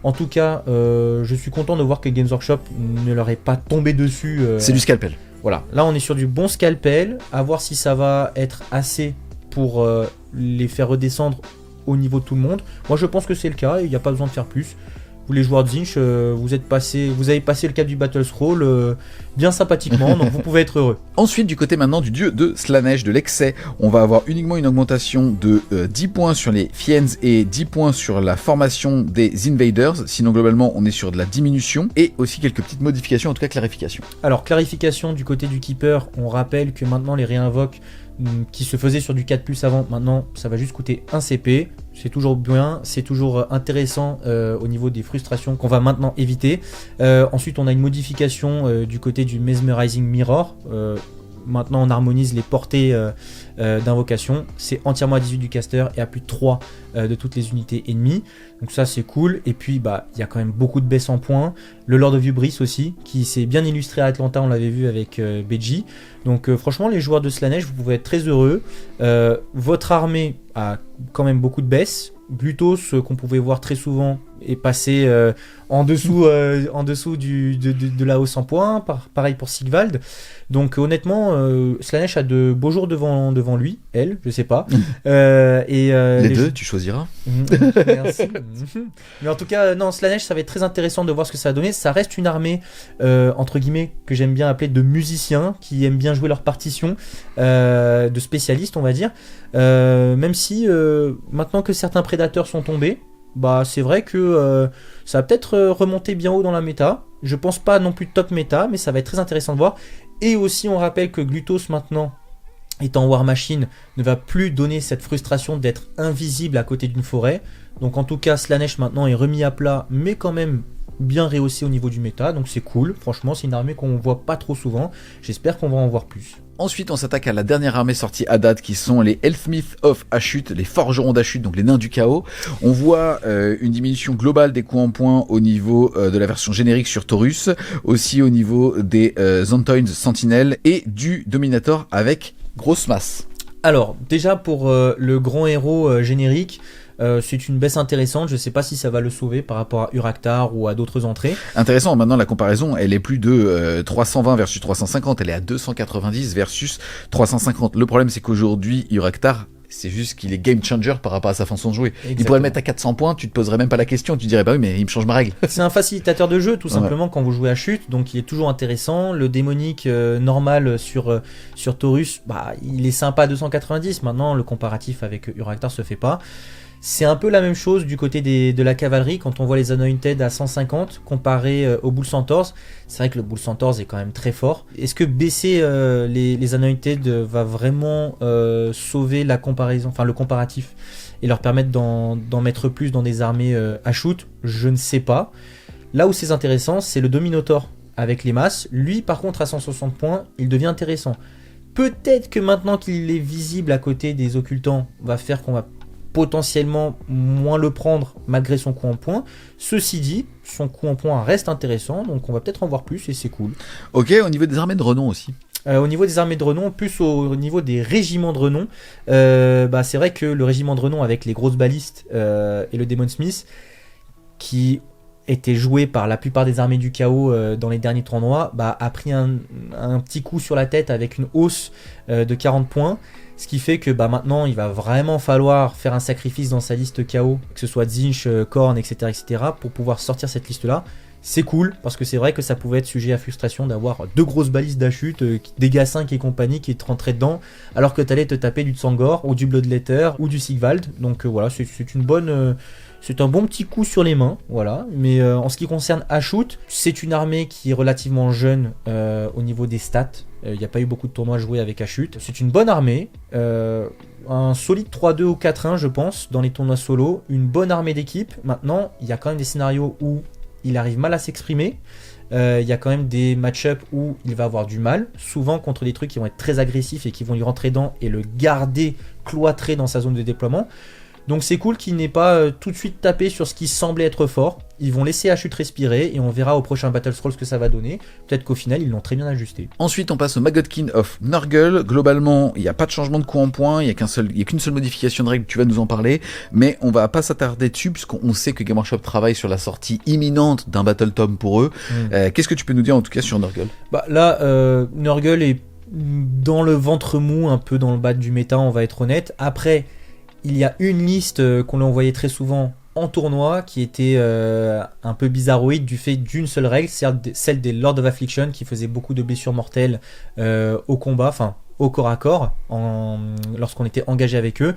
En tout cas, je suis content de voir que Games Workshop ne leur est pas tombé dessus. C'est du scalpel. Voilà, là on est sur du bon scalpel. À voir si ça va être assez pour les faire redescendre au niveau de tout le monde. Moi je pense que c'est le cas et il n'y a pas besoin de faire plus. vous les joueurs de Zinch, vous avez passé le cap du Battle Scroll bien sympathiquement, donc vous pouvez être heureux. Ensuite, du côté maintenant du dieu de Slaanesh, de l'excès, on va avoir uniquement une augmentation de 10 points sur les Fiends et 10 points sur la formation des Invaders. Sinon, globalement, on est sur de la diminution et aussi quelques petites modifications, en tout cas clarifications. Alors, clarification du côté du Keeper, on rappelle que maintenant les réinvoques qui se faisaient sur du 4+, avant, maintenant ça va juste coûter 1 CP. C'est toujours bien, c'est toujours intéressant au niveau des frustrations qu'on va maintenant éviter. Ensuite, on a une modification du côté du Mesmerizing Mirror. Maintenant, on harmonise les portées d'invocation. C'est entièrement à 18 du caster et à plus de 3 de toutes les unités ennemies. Donc ça, c'est cool. Et puis, il y a quand même beaucoup de baisses en points. Le Lord of Hubris aussi, qui s'est bien illustré à Atlanta, on l'avait vu avec Beji. Donc franchement, les joueurs de Slaanesh, vous pouvez être très heureux. Votre armée a quand même beaucoup de baisses. Glutos, qu'on pouvait voir très souvent, est passé en dessous de la hausse en points. Pareil pour Sigvald. Donc honnêtement, Slaanesh a de beaux jours devant lui, elle, je sais pas. Les deux, tu choisiras. Merci. Mais en tout cas, non, Slaanesh, ça va être très intéressant de voir ce que ça va donner. Ça reste une armée, entre guillemets, que j'aime bien appeler de musiciens, qui aiment bien jouer leur partition, de spécialistes, on va dire. Même si, maintenant que certains prédateurs sont tombés, c'est vrai que ça va peut-être remonter bien haut dans la méta. Je pense pas non plus top méta, mais ça va être très intéressant de voir. Et aussi, on rappelle que Glutos, maintenant, étant War Machine, ne va plus donner cette frustration d'être invisible à côté d'une forêt. Donc en tout cas, Slaanesh maintenant est remis à plat, mais quand même bien rehaussé au niveau du méta, donc c'est cool. Franchement, c'est une armée qu'on voit pas trop souvent. J'espère qu'on va en voir plus. Ensuite, on s'attaque à la dernière armée sortie à date, qui sont les Elfmith of Ashut, les forgerons d'Ashut, donc les nains du chaos. On voit une diminution globale des coups en points au niveau de la version générique sur Taurus, aussi au niveau des Zantoins Sentinelles et du Dominator avec grosse masse. Alors, déjà pour le grand héros générique, c'est une baisse intéressante. Je sais pas si ça va le sauver par rapport à Uraktar ou à d'autres entrées. Intéressant, maintenant la comparaison, elle est plus de 320 versus 350, elle est à 290 versus 350. Le problème, c'est qu'aujourd'hui, Uraktar, c'est juste qu'il est game changer par rapport à sa façon de jouer. Exactement. Il pourrait le mettre à 400 points, tu te poserais même pas la question, tu dirais bah oui, mais il me change ma règle. C'est un facilitateur de jeu tout simplement quand vous jouez à chute, donc il est toujours intéressant. Le démonique normal sur Taurus, il est sympa à 290. Maintenant, le comparatif avec Uraktar se fait pas. C'est un peu la même chose du côté de la cavalerie quand on voit les Anointed à 150 comparé au Bull Centaurs. C'est vrai que le Bull Centaurs est quand même très fort. Est-ce que baisser les Anointed va vraiment sauver la comparaison, enfin le comparatif, et leur permettre d'en mettre plus dans des armées à shoot? Je ne sais pas. Là où c'est intéressant, c'est le Dominator avec les masses. Lui, par contre, à 160 points, il devient intéressant. Peut-être que maintenant qu'il est visible à côté des occultants, va faire qu'on va potentiellement moins le prendre malgré son coup en point. Ceci dit, son coup en point reste intéressant, donc on va peut-être en voir plus et c'est cool. Ok, au niveau des armées de renom aussi. Au niveau des armées de renom, plus au niveau des régiments de renom, c'est vrai que le régiment de renom avec les grosses balistes et le Demon Smith, qui était joué par la plupart des armées du chaos dans les derniers tournois, a pris un petit coup sur la tête avec une hausse de 40 points. Ce qui fait que maintenant il va vraiment falloir faire un sacrifice dans sa liste KO, que ce soit Zinch, Korn, etc., pour pouvoir sortir cette liste là. C'est cool parce que c'est vrai que ça pouvait être sujet à frustration d'avoir deux grosses balises d'achute, dégâts 5 et compagnie qui te rentraient dedans, alors que t'allais te taper du Tsangor ou du Bloodletter ou du Sigvald. Donc voilà, c'est une bonne. C'est un bon petit coup sur les mains, voilà. Mais en ce qui concerne Ashut, c'est une armée qui est relativement jeune au niveau des stats. Il n'y a pas eu beaucoup de tournois joués avec Ashut. C'est une bonne armée, un solide 3-2 ou 4-1 je pense dans les tournois solo. Une bonne armée d'équipe. Maintenant, il y a quand même des scénarios où il arrive mal à s'exprimer. Il y a quand même des match-up où il va avoir du mal, souvent contre des trucs qui vont être très agressifs et qui vont lui rentrer dedans et le garder cloîtré dans sa zone de déploiement. Donc c'est cool qu'il n'ait pas tout de suite tapé sur ce qui semblait être fort. Ils vont laisser Ashut respirer et on verra au prochain Battle Scroll ce que ça va donner. Peut-être qu'au final ils l'ont très bien ajusté. Ensuite on passe au Magodkin of Nurgle. Globalement il n'y a pas de changement de coup en point, il n'y a qu'une seule modification de règle, tu vas nous en parler. Mais on va pas s'attarder dessus puisqu'on sait que Game Workshop travaille sur la sortie imminente d'un Battle Tome pour eux. Qu'est-ce que tu peux nous dire en tout cas sur Nurgle? Là Nurgle est dans le ventre mou, un peu dans le bas du méta, on va être honnête. Après, il y a une liste qu'on lui envoyait très souvent en tournoi qui était un peu bizarroïde du fait d'une seule règle, c'est celle des Lord of Affliction qui faisait beaucoup de blessures mortelles au combat, enfin au corps à corps, lorsqu'on était engagé avec eux.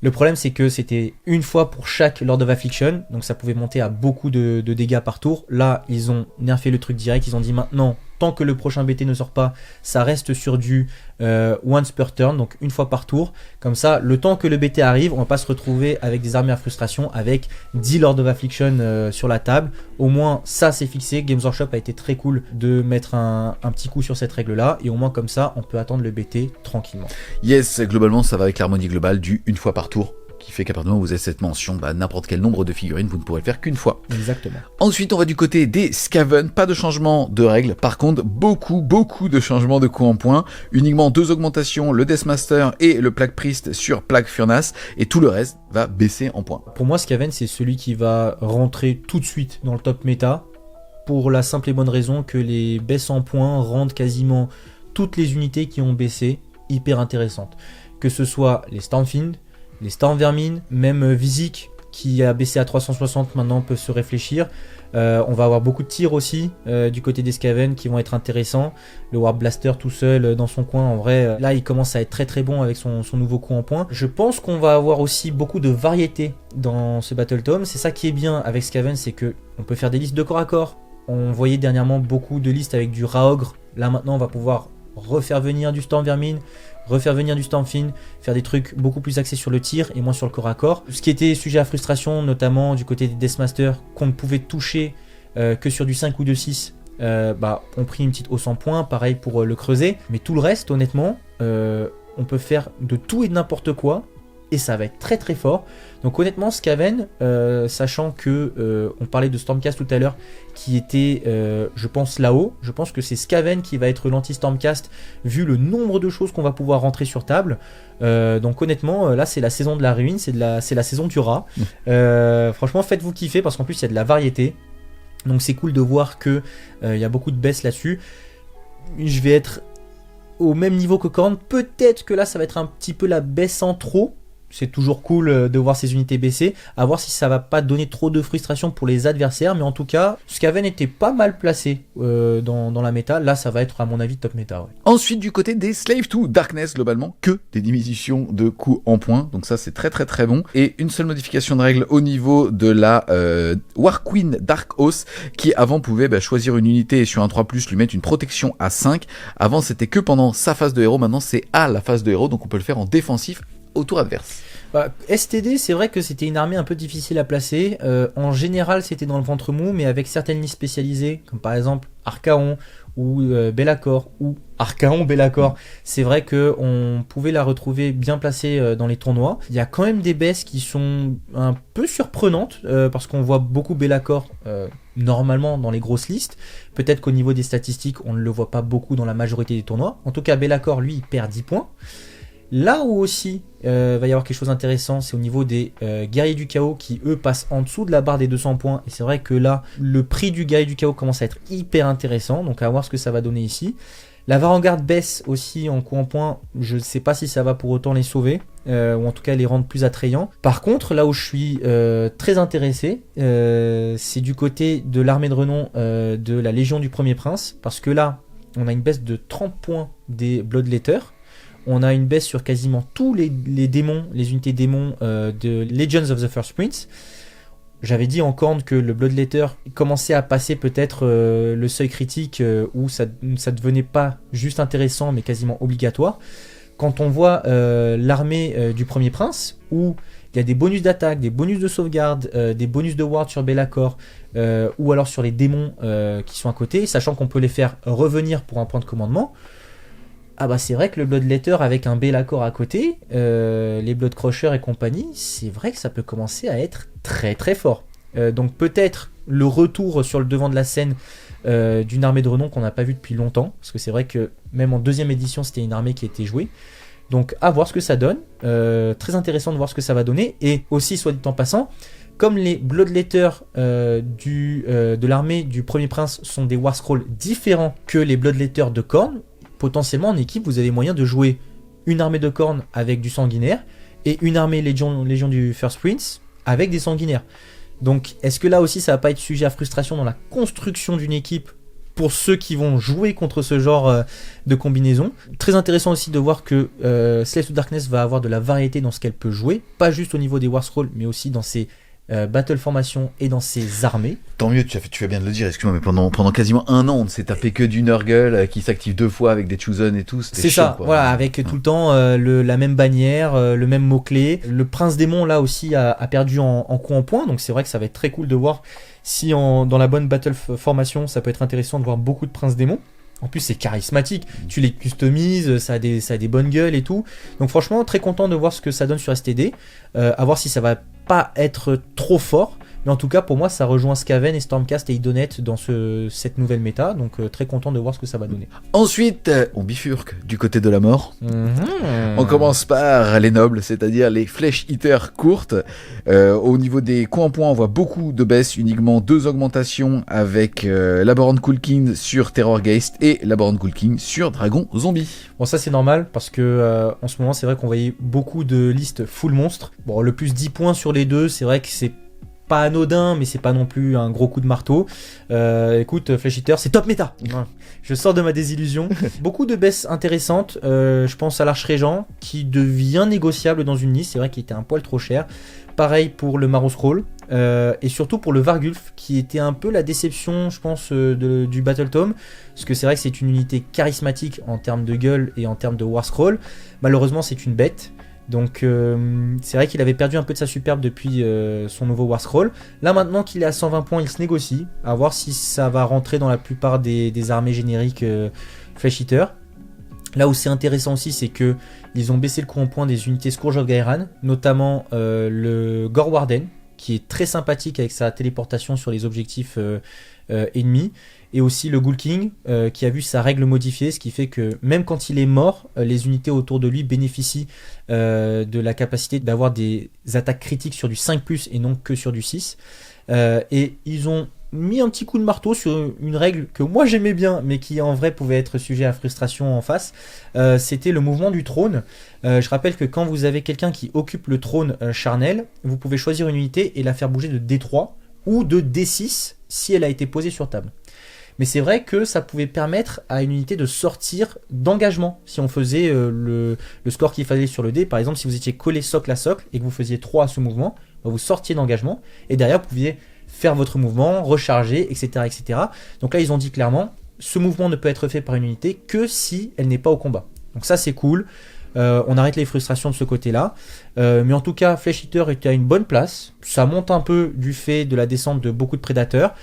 Le problème, c'est que c'était une fois pour chaque Lord of Affliction, donc ça pouvait monter à beaucoup de dégâts par tour. Là, ils ont nerfé le truc direct, ils ont dit maintenant, tant que le prochain BT ne sort pas, ça reste sur du once per turn, donc une fois par tour. Comme ça, le temps que le BT arrive, on va pas se retrouver avec des armées à frustration, avec 10 Lord of Affliction sur la table. Au moins, ça c'est fixé. Games Workshop a été très cool de mettre un petit coup sur cette règle-là, et au moins comme ça, on peut attendre le BT tranquillement. Yes, globalement, ça va avec l'harmonie globale du une fois par tour, qui fait qu'à partir du moment où vous avez cette mention, n'importe quel nombre de figurines, vous ne pourrez le faire qu'une fois. Exactement. Ensuite, on va du côté des Skaven, pas de changement de règles, par contre, beaucoup de changements de coups en point, uniquement 2 augmentations, le Deathmaster et le Plague Priest sur Plague Furnace, et tout le reste va baisser en points. Pour moi, Skaven, c'est celui qui va rentrer tout de suite dans le top méta, pour la simple et bonne raison que les baisses en points rendent quasiment toutes les unités qui ont baissé hyper intéressantes. Que ce soit les Stormfiend, les Stormvermin, même Visic qui a baissé à 360 maintenant peut se réfléchir. On va avoir beaucoup de tirs aussi du côté des Skaven qui vont être intéressants. Le Warp Blaster tout seul dans son coin, en vrai, là il commence à être très bon avec son nouveau coup en point. Je pense qu'on va avoir aussi beaucoup de variété dans ce Battle Tome. C'est ça qui est bien avec Skaven, c'est que on peut faire des listes de corps à corps. On voyait dernièrement beaucoup de listes avec du Raogre. Là maintenant on va pouvoir refaire venir du Stormvermin, refaire venir du Stormfiend, faire des trucs beaucoup plus axés sur le tir et moins sur le corps à corps. Ce qui était sujet à frustration, notamment du côté des Deathmaster, qu'on ne pouvait toucher que sur du 5 ou de 6, on prit une petite hausse en points, pareil pour le creuset. Mais tout le reste, honnêtement, on peut faire de tout et de n'importe quoi, et ça va être très fort. Donc honnêtement, Skaven, sachant que on parlait de Stormcast tout à l'heure, qui était, je pense, là-haut, je pense que c'est Skaven qui va être l'anti-Stormcast, vu le nombre de choses qu'on va pouvoir rentrer sur table. Donc honnêtement, là c'est la saison de la ruine, c'est la saison du rat. Franchement, faites-vous kiffer, parce qu'en plus il y a de la variété. Donc c'est cool de voir que y a beaucoup de baisses là-dessus. Je vais être au même niveau que Khorne. Peut-être que là ça va être un petit peu la baisse en trop. C'est toujours cool de voir ces unités baisser, à voir si ça va pas donner trop de frustration pour les adversaires, mais en tout cas, Skaven était pas mal placé dans la méta. Là, ça va être à mon avis top méta. Ouais. Ensuite, du côté des Slave to Darkness, globalement, que des diminutions de coups en points, donc ça c'est très bon. Et une seule modification de règle au niveau de la War Queen Dark Oath, qui avant pouvait choisir une unité et sur un 3+, lui mettre une protection à 5. Avant c'était que pendant sa phase de héros, maintenant c'est à la phase de héros, donc on peut le faire en défensif au tour adverse. STD, c'est vrai que c'était une armée un peu difficile à placer. En général, c'était dans le ventre mou, mais avec certaines listes spécialisées, comme par exemple Archaon ou Be'lakor ou Archaon Be'lakor, c'est vrai qu'on pouvait la retrouver bien placée dans les tournois. Il y a quand même des baisses qui sont un peu surprenantes, parce qu'on voit beaucoup Be'lakor normalement dans les grosses listes. Peut-être qu'au niveau des statistiques, on ne le voit pas beaucoup dans la majorité des tournois. En tout cas, Be'lakor, lui, il perd 10 points. Là où aussi va y avoir quelque chose d'intéressant, c'est au niveau des guerriers du chaos qui eux passent en dessous de la barre des 200 points, et c'est vrai que là le prix du guerrier du chaos commence à être hyper intéressant, donc à voir ce que ça va donner ici. La Varanguard baisse aussi en coup en point, je ne sais pas si ça va pour autant les sauver, ou en tout cas les rendre plus attrayants. Par contre, là où je suis très intéressé, c'est du côté de l'armée de renom de la Légion du Premier Prince, parce que là on a une baisse de 30 points des Bloodletters. On a une baisse sur quasiment tous les démons, les unités démons de Legends of the First Prince. J'avais dit en Khorne que le Bloodletter commençait à passer peut-être le seuil critique où ça devenait pas juste intéressant mais quasiment obligatoire. Quand on voit l'armée du Premier Prince, où il y a des bonus d'attaque, des bonus de sauvegarde, des bonus de ward sur Be'lakor, ou alors sur les démons qui sont à côté, sachant qu'on peut les faire revenir pour un point de commandement. Ah bah c'est vrai que le Bloodletter avec un Be'lakor à côté, les Bloodcrushers et compagnie, c'est vrai que ça peut commencer à être très fort. Donc peut-être le retour sur le devant de la scène d'une armée de renom qu'on n'a pas vu depuis longtemps, parce que c'est vrai que même en deuxième édition c'était une armée qui était jouée. Donc à voir ce que ça donne, très intéressant de voir ce que ça va donner, et aussi soit dit en passant, comme les Bloodletters de l'armée du Premier Prince sont des War Scrolls différents que les Bloodletters de Khorne, potentiellement en équipe vous avez moyen de jouer une armée de Khorne avec du sanguinaire et une armée Légion du First Prince avec des sanguinaires. Donc est-ce que là aussi ça va pas être sujet à frustration dans la construction d'une équipe pour ceux qui vont jouer contre ce genre de combinaison? Très intéressant aussi de voir que Slave to Darkness va avoir de la variété dans ce qu'elle peut jouer, pas juste au niveau des War Scrolls, mais aussi dans ses battle formations et dans ses armées. Tant mieux, tu fais bien de le dire, excuse-moi, mais pendant quasiment un an, on ne s'est tapé que du Nurgle qui s'active 2 fois avec des Chosen et tout. C'est chiant, ça, quoi. voilà, avec tout le temps la même bannière, le même mot-clé. Le Prince Démon, là aussi, a perdu en coup en point, donc c'est vrai que ça va être très cool de voir si dans la bonne battle formation, ça peut être intéressant de voir beaucoup de Prince Démon. En plus, c'est charismatique, tu les customises, ça a des bonnes gueules et tout. Donc franchement, très content de voir ce que ça donne sur STD. À voir si ça va pas être trop fort. Mais en tout cas, pour moi, ça rejoint Skaven et Stormcast et Idonet dans cette nouvelle méta. Donc très content de voir ce que ça va donner. Ensuite, on bifurque du côté de la mort. On commence par les nobles, c'est-à-dire les Flesh Eater courtes. Au niveau des coups en point, on voit beaucoup de baisses, uniquement 2 augmentations avec Laborant Cool King sur Terrorgeist et Laborant Cool King sur Dragon Zombie. Bon, ça c'est normal parce que en ce moment, c'est vrai qu'on voyait beaucoup de listes full monstres. Bon, le plus 10 points sur les deux, c'est vrai que c'est pas anodin, mais c'est pas non plus un gros coup de marteau. Écoute, Flesh Eater, c'est top méta. Je sors de ma désillusion. Beaucoup de baisses intéressantes. Je pense à l'Arche Régent qui devient négociable dans une liste. C'est vrai qu'il était un poil trop cher. Pareil pour le Marrow Scroll. Et surtout pour le Vargulf qui était un peu la déception, je pense, du Battle Tome. Parce que c'est vrai que c'est une unité charismatique en termes de gueule et en termes de War Scroll. Malheureusement, c'est une bête. Donc c'est vrai qu'il avait perdu un peu de sa superbe depuis son nouveau War Scroll. Là maintenant qu'il est à 120 points, il se négocie. À voir si ça va rentrer dans la plupart des armées génériques Flesh Eater. Là où c'est intéressant aussi, c'est que ils ont baissé le coût en points des unités Scourge of Gairan, notamment le Gore Warden, qui est très sympathique avec sa téléportation sur les objectifs ennemis. Et aussi le Ghoul King qui a vu sa règle modifiée, ce qui fait que même quand il est mort, les unités autour de lui bénéficient de la capacité d'avoir des attaques critiques sur du 5+, et non que sur du 6. Et ils ont mis un petit coup de marteau sur une règle que moi j'aimais bien, mais qui en vrai pouvait être sujet à frustration en face. C'était le mouvement du trône. Je rappelle que quand vous avez quelqu'un qui occupe le trône charnel, vous pouvez choisir une unité et la faire bouger de D3 ou de D6 si elle a été posée sur table. Mais c'est vrai que ça pouvait permettre à une unité de sortir d'engagement. Si on faisait le score qu'il fallait sur le dé, par exemple, si vous étiez collé socle à socle et que vous faisiez 3 à ce mouvement, vous sortiez d'engagement et derrière vous pouviez faire votre mouvement, recharger, etc., etc. Donc là, ils ont dit clairement, ce mouvement ne peut être fait par une unité que si elle n'est pas au combat. Donc ça, c'est cool. On arrête les frustrations de ce côté-là. Mais en tout cas, Flesh Eater était à une bonne place. Ça monte un peu du fait de la descente de beaucoup de prédateurs.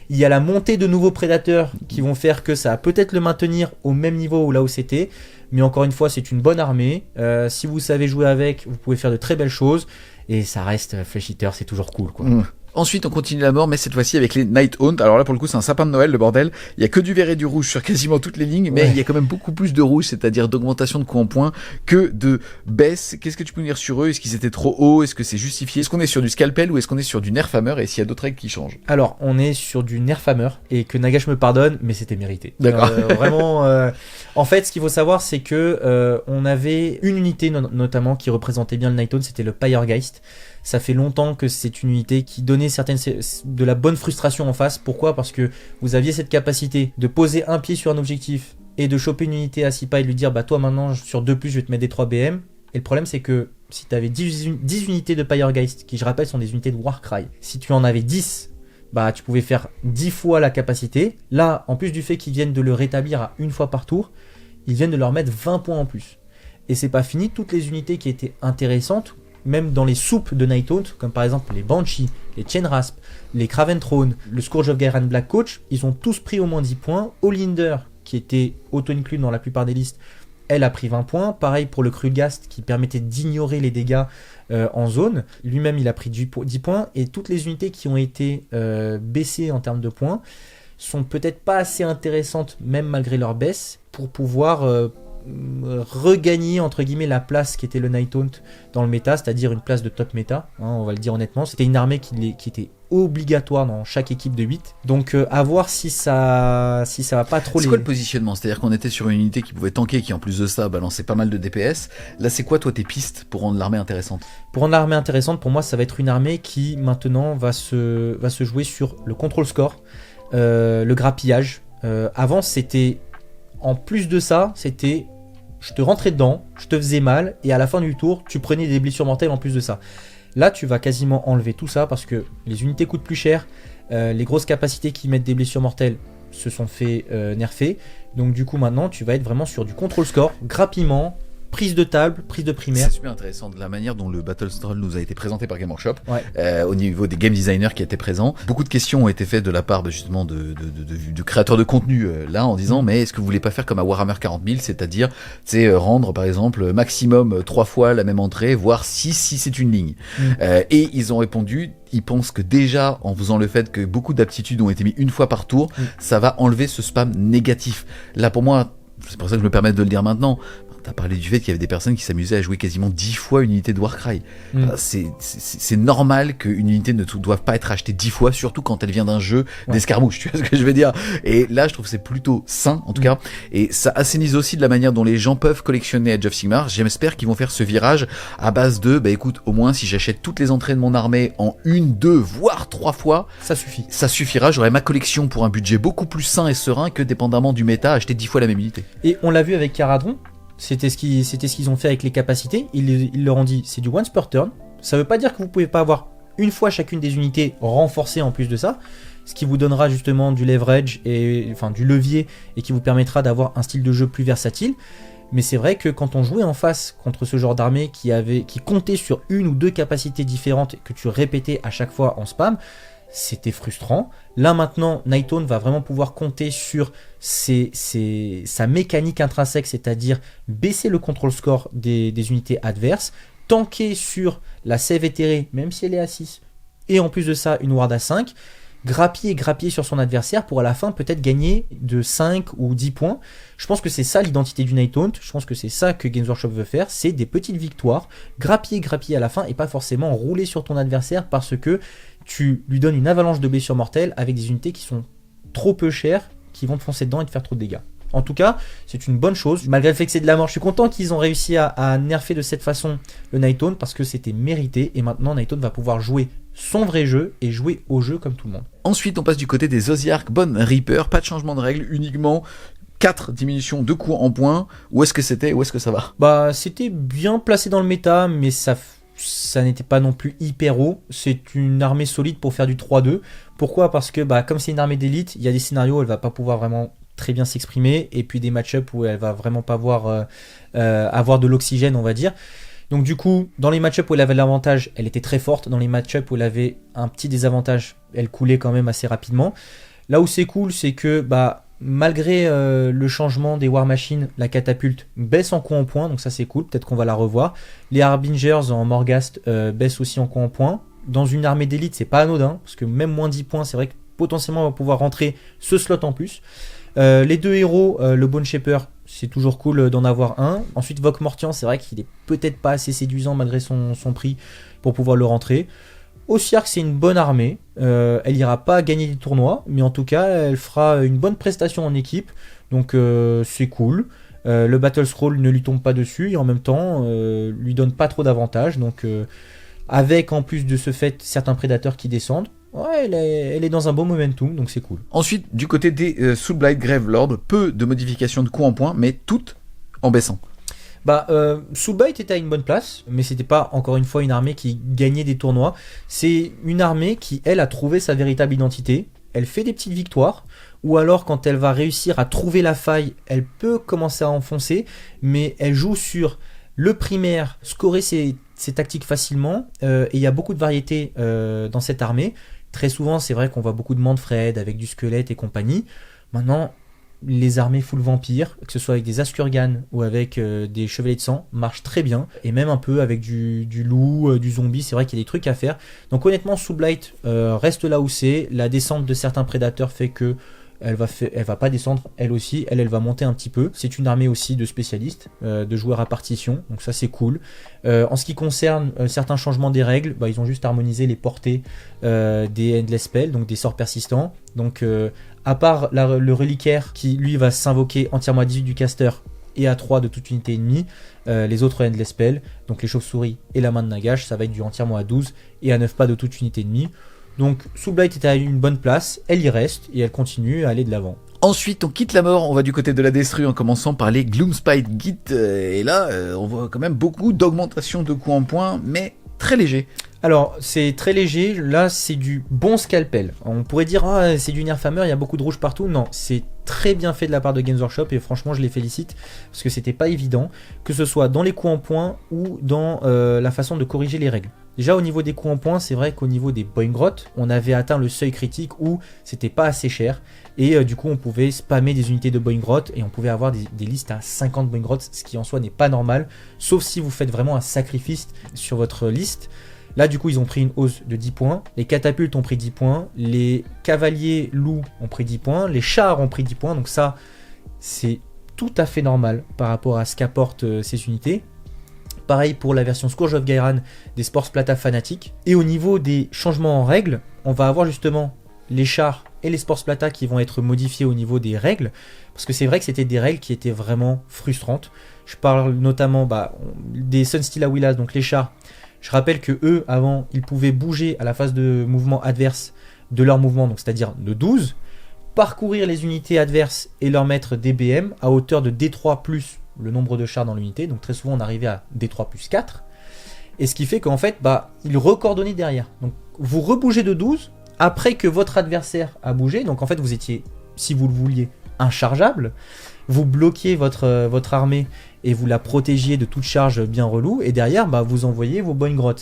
Il y a la montée de nouveaux prédateurs qui vont faire que ça va peut-être le maintenir au même niveau où là où c'était. Mais encore une fois, c'est une bonne armée. Si vous savez jouer avec, vous pouvez faire de très belles choses. Et ça reste Flesh Eater, c'est toujours cool, quoi. Ensuite, on continue la mort, mais cette fois-ci avec les Night Haunt. Alors là, pour le coup, c'est un sapin de Noël, le bordel. Il y a que du vert et du rouge sur quasiment toutes les lignes, mais il y a quand même beaucoup plus de rouge, c'est-à-dire d'augmentation de coups en points, que de baisse. Qu'est-ce que tu peux nous dire sur eux? Est-ce qu'ils étaient trop hauts? Est-ce que c'est justifié? Est-ce qu'on est sur du scalpel ou est-ce qu'on est sur du nerf hammer? Et s'il y a d'autres règles qui changent? Alors, on est sur du nerf hammer, et que Nagash me pardonne, mais c'était mérité. D'accord. Vraiment, en fait, ce qu'il faut savoir, c'est que on avait une unité notamment qui représentait bien le Night Haunt, c'était le Pyregeist. Ça fait longtemps que c'est une unité qui donnait de la bonne frustration en face. Pourquoi? Parce que vous aviez cette capacité de poser un pied sur un objectif et de choper une unité à 6 pas et de lui dire bah toi maintenant sur 2+, je vais te mettre des 3 BM. Et le problème c'est que si tu avais 10 unités de Pyregeist, qui je rappelle sont des unités de Warcry, si tu en avais 10, bah tu pouvais faire 10 fois la capacité. Là, en plus du fait qu'ils viennent de le rétablir à une fois par tour, ils viennent de leur mettre 20 points en plus. Et c'est pas fini, toutes les unités qui étaient intéressantes, même dans les soupes de Night Haunt, comme par exemple les Banshee, les Chain Rasp, les Craven Throne, le Scourge of Gairan Black Coach, ils ont tous pris au moins 10 points. Olinder, qui était auto-inclus dans la plupart des listes, elle a pris 20 points. Pareil pour le Krulgast, qui permettait d'ignorer les dégâts en zone. Lui-même, il a pris 10 points. Et toutes les unités qui ont été baissées en termes de points sont peut-être pas assez intéressantes, même malgré leur baisse, pour pouvoir regagner entre guillemets la place qui était le Nighthaunt dans le méta, c'est-à-dire une place de top méta, hein, on va le dire honnêtement. C'était une armée qui était obligatoire dans chaque équipe de 8. Donc à voir si ça va pas trop C'est quoi le positionnement? C'est-à-dire qu'on était sur une unité qui pouvait tanker, qui en plus de ça balançait pas mal de DPS. Là c'est quoi toi tes pistes pour rendre l'armée intéressante? Pour rendre l'armée intéressante, pour moi ça va être une armée qui maintenant va se jouer sur le control score, le grappillage. Avant c'était, en plus de ça, c'était je te rentrais dedans, je te faisais mal, et à la fin du tour, tu prenais des blessures mortelles en plus de ça. Là, tu vas quasiment enlever tout ça parce que les unités coûtent plus cher, les grosses capacités qui mettent des blessures mortelles se sont fait nerfer. Donc du coup, maintenant, tu vas être vraiment sur du control score, grappillement, prise de table, prise de primaire. C'est super intéressant de la manière dont le Battle Stroll nous a été présenté par Game Workshop, ouais. Au niveau des game designers qui étaient présents. Beaucoup de questions ont été faites de la part justement de créateurs de contenu là en disant mais est-ce que vous voulez pas faire comme à Warhammer 40 000, c'est-à-dire rendre par exemple maximum 3 fois la même entrée, voire 6 si c'est une ligne. Et ils ont répondu, ils pensent que déjà en faisant le fait que beaucoup d'aptitudes ont été mis une fois par tour, ça va enlever ce spam négatif. Là pour moi, c'est pour ça que je me permets de le dire maintenant. T'as parlé du fait qu'il y avait des personnes qui s'amusaient à jouer quasiment 10 fois une unité de Warcry. C'est normal qu'une unité ne doive pas être achetée 10 fois, surtout quand elle vient d'un jeu d'escarmouche, tu vois ce que je veux dire. Et là, je trouve que c'est plutôt sain, en tout cas. Et ça assainit aussi de la manière dont les gens peuvent collectionner Age of Sigmar. J'espère qu'ils vont faire ce virage à base de, écoute, au moins si j'achète toutes les entrées de mon armée en 1, 2, voire 3 fois, ça suffit. Ça suffira, j'aurai ma collection pour un budget beaucoup plus sain et serein que dépendamment du méta, acheter 10 fois la même unité. Et on l'a vu avec Caradron. C'était ce qu'ils ont fait avec les capacités. Ils leur ont dit c'est du once per turn. Ça veut pas dire que vous pouvez pas avoir une fois chacune des unités renforcées en plus de ça, ce qui vous donnera justement du leverage et enfin du levier et qui vous permettra d'avoir un style de jeu plus versatile. Mais c'est vrai que quand on jouait en face contre ce genre d'armée qui comptait sur une ou deux capacités différentes que tu répétais à chaque fois en spam, c'était frustrant. Là maintenant, Nighthaunt va vraiment pouvoir compter sur sa mécanique intrinsèque, c'est-à-dire baisser le control score des unités adverses, tanker sur la save éthérée, même si elle est à 6, et en plus de ça, une ward à 5, grappiller sur son adversaire pour à la fin peut-être gagner de 5 ou 10 points. Je pense que c'est ça l'identité du Nighthaunt, je pense que c'est ça que Games Workshop veut faire, c'est des petites victoires, grappiller à la fin et pas forcément rouler sur ton adversaire parce que tu lui donnes une avalanche de blessures mortelles avec des unités qui sont trop peu chères, qui vont te foncer dedans et te faire trop de dégâts. En tout cas, c'est une bonne chose. Malgré le fait que c'est de la mort, je suis content qu'ils ont réussi à nerfer de cette façon le Nighthaunt parce que c'était mérité. Et maintenant, Nighthaunt va pouvoir jouer son vrai jeu et jouer au jeu comme tout le monde. Ensuite, on passe du côté des Osiark Bone Reaper. Pas de changement de règle, uniquement 4 diminutions de coûts en points. Où est-ce que ça va? C'était bien placé dans le méta, mais ça n'était pas non plus hyper haut. C'est une armée solide pour faire du 3-2. Pourquoi? Parce que comme c'est une armée d'élite, il y a des scénarios où elle va pas pouvoir vraiment très bien s'exprimer, et puis des match-up où elle va vraiment pas avoir de l'oxygène, on va dire. Donc du coup, dans les match-up où elle avait l'avantage, elle était très forte. Dans les match-up où elle avait un petit désavantage, elle coulait quand même assez rapidement. Là où c'est cool, c'est que malgré le changement des War Machines, la catapulte baisse en coût en points, donc ça c'est cool, peut-être qu'on va la revoir. Les Harbingers en Morghast baissent aussi en coût en points. Dans une armée d'élite, c'est pas anodin, parce que même moins 10 points, c'est vrai que potentiellement on va pouvoir rentrer ce slot en plus. Les deux héros, le Bone Shaper, c'est toujours cool d'en avoir un. Ensuite, Vok Mortian, c'est vrai qu'il est peut-être pas assez séduisant malgré son prix pour pouvoir le rentrer. Osiark, c'est une bonne armée. Elle ira pas gagner des tournois, mais en tout cas, elle fera une bonne prestation en équipe. Donc, c'est cool. Le Battle Scroll ne lui tombe pas dessus et en même temps, lui donne pas trop d'avantages. Donc, avec en plus de ce fait certains prédateurs qui descendent, ouais, elle est dans un bon momentum, donc c'est cool. Ensuite, du côté des Soulblight Gravelord, peu de modifications de coûts en points, mais toutes en baissant. Soulblight était à une bonne place, mais c'était pas encore une fois une armée qui gagnait des tournois. C'est une armée qui, elle, a trouvé sa véritable identité. Elle fait des petites victoires, ou alors quand elle va réussir à trouver la faille, elle peut commencer à enfoncer, mais elle joue sur le primaire, scorer ses tactiques facilement, et il y a beaucoup de variétés dans cette armée. Très souvent, c'est vrai qu'on voit beaucoup de Mantfred avec du squelette et compagnie. Maintenant, les armées full vampire, que ce soit avec des Askurgan ou avec des chevaliers de sang, marchent très bien. Et même un peu avec du loup, du zombie, c'est vrai qu'il y a des trucs à faire. Donc honnêtement, Soulblight reste là où c'est. La descente de certains prédateurs fait que elle va pas descendre elle aussi, elle va monter un petit peu. C'est une armée aussi de spécialistes, de joueurs à partition, donc ça c'est cool. En ce qui concerne certains changements des règles, ils ont juste harmonisé les portées des Endless Spells, donc des sorts persistants. Donc à part le reliquaire qui lui va s'invoquer entièrement à 18 du caster et à 3 de toute unité ennemie, les autres Endless Spells, donc les chauves-souris et la main de Nagash, ça va être du entièrement à 12 et à 9 pas de toute unité ennemie. Donc Soul Blight est à une bonne place, elle y reste et elle continue à aller de l'avant. Ensuite, on quitte la mort, on va du côté de la destrue en commençant par les Gloomspite Git. Et là, on voit quand même beaucoup d'augmentation de coups en points, mais très léger. Alors, c'est très léger, là c'est du bon scalpel. On pourrait dire, c'est du Nerfhammer, il y a beaucoup de rouge partout. Non, c'est très bien fait de la part de Games Workshop et franchement je les félicite parce que c'était pas évident, que ce soit dans les coups en points ou dans la façon de corriger les règles. Déjà au niveau des coups en points, c'est vrai qu'au niveau des Boingrot, on avait atteint le seuil critique où c'était pas assez cher et du coup on pouvait spammer des unités de Boingrot et on pouvait avoir des listes à 50 Boingrot, ce qui en soi n'est pas normal, sauf si vous faites vraiment un sacrifice sur votre liste. Là du coup ils ont pris une hausse de 10 points, les catapultes ont pris 10 points, les cavaliers loups ont pris 10 points, les chars ont pris 10 points, donc ça c'est tout à fait normal par rapport à ce qu'apportent ces unités. Pareil pour la version Scourge of Gairan des Spore Splata fanatiques. Et au niveau des changements en règles, on va avoir justement les chars et les Spore Splata qui vont être modifiés au niveau des règles, parce que c'est vrai que c'était des règles qui étaient vraiment frustrantes. Je parle notamment des Sunsteel Awilas, donc les chars. Je rappelle que eux, avant, ils pouvaient bouger à la phase de mouvement adverse de leur mouvement, donc c'est-à-dire de 12, parcourir les unités adverses et leur mettre des BM à hauteur de D3 plus le nombre de chars dans l'unité, donc très souvent on arrivait à D3 plus 4, et ce qui fait qu'en fait, ils recoordonnaient derrière. Donc vous rebougez de 12, après que votre adversaire a bougé, donc en fait vous étiez, si vous le vouliez, inchargeable, vous bloquiez votre armée et vous la protégiez de toute charge bien relou, et derrière vous envoyez vos Boingrot.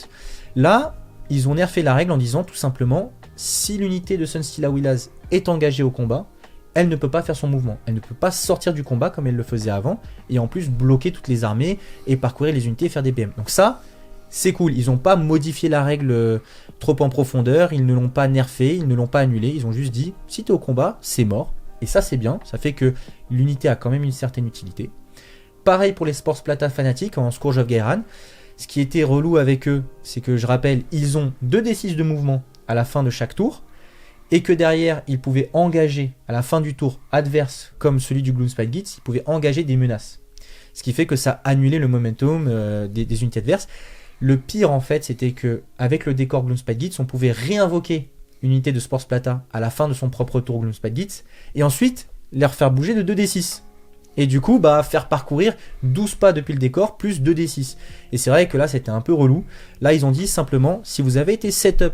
Là, ils ont nerfé la règle en disant tout simplement, si l'unité de Sunsteel Awilas est engagée au combat, elle ne peut pas faire son mouvement, elle ne peut pas sortir du combat comme elle le faisait avant, et en plus bloquer toutes les armées et parcourir les unités et faire des BM. Donc ça, c'est cool, ils n'ont pas modifié la règle trop en profondeur, ils ne l'ont pas nerfé, ils ne l'ont pas annulé, ils ont juste dit, si tu es au combat, c'est mort, et ça c'est bien, ça fait que l'unité a quand même une certaine utilité. Pareil pour les Spore Splata fanatiques en Scourge of Gairan, ce qui était relou avec eux, c'est que je rappelle, ils ont 2d6 de mouvement à la fin de chaque tour, et que derrière, ils pouvaient engager, à la fin du tour adverse, comme celui du Gloomspite Git, ils pouvaient engager des menaces. Ce qui fait que ça annulait le momentum des unités adverses. Le pire, en fait, c'était que avec le décor Gloomspite Git, on pouvait réinvoquer une unité de Spore Splata à la fin de son propre tour Gloomspite Git, et ensuite, les refaire bouger de 2d6. Et du coup, faire parcourir 12 pas depuis le décor, plus 2d6. Et c'est vrai que là, c'était un peu relou. Là, ils ont dit simplement, si vous avez été setup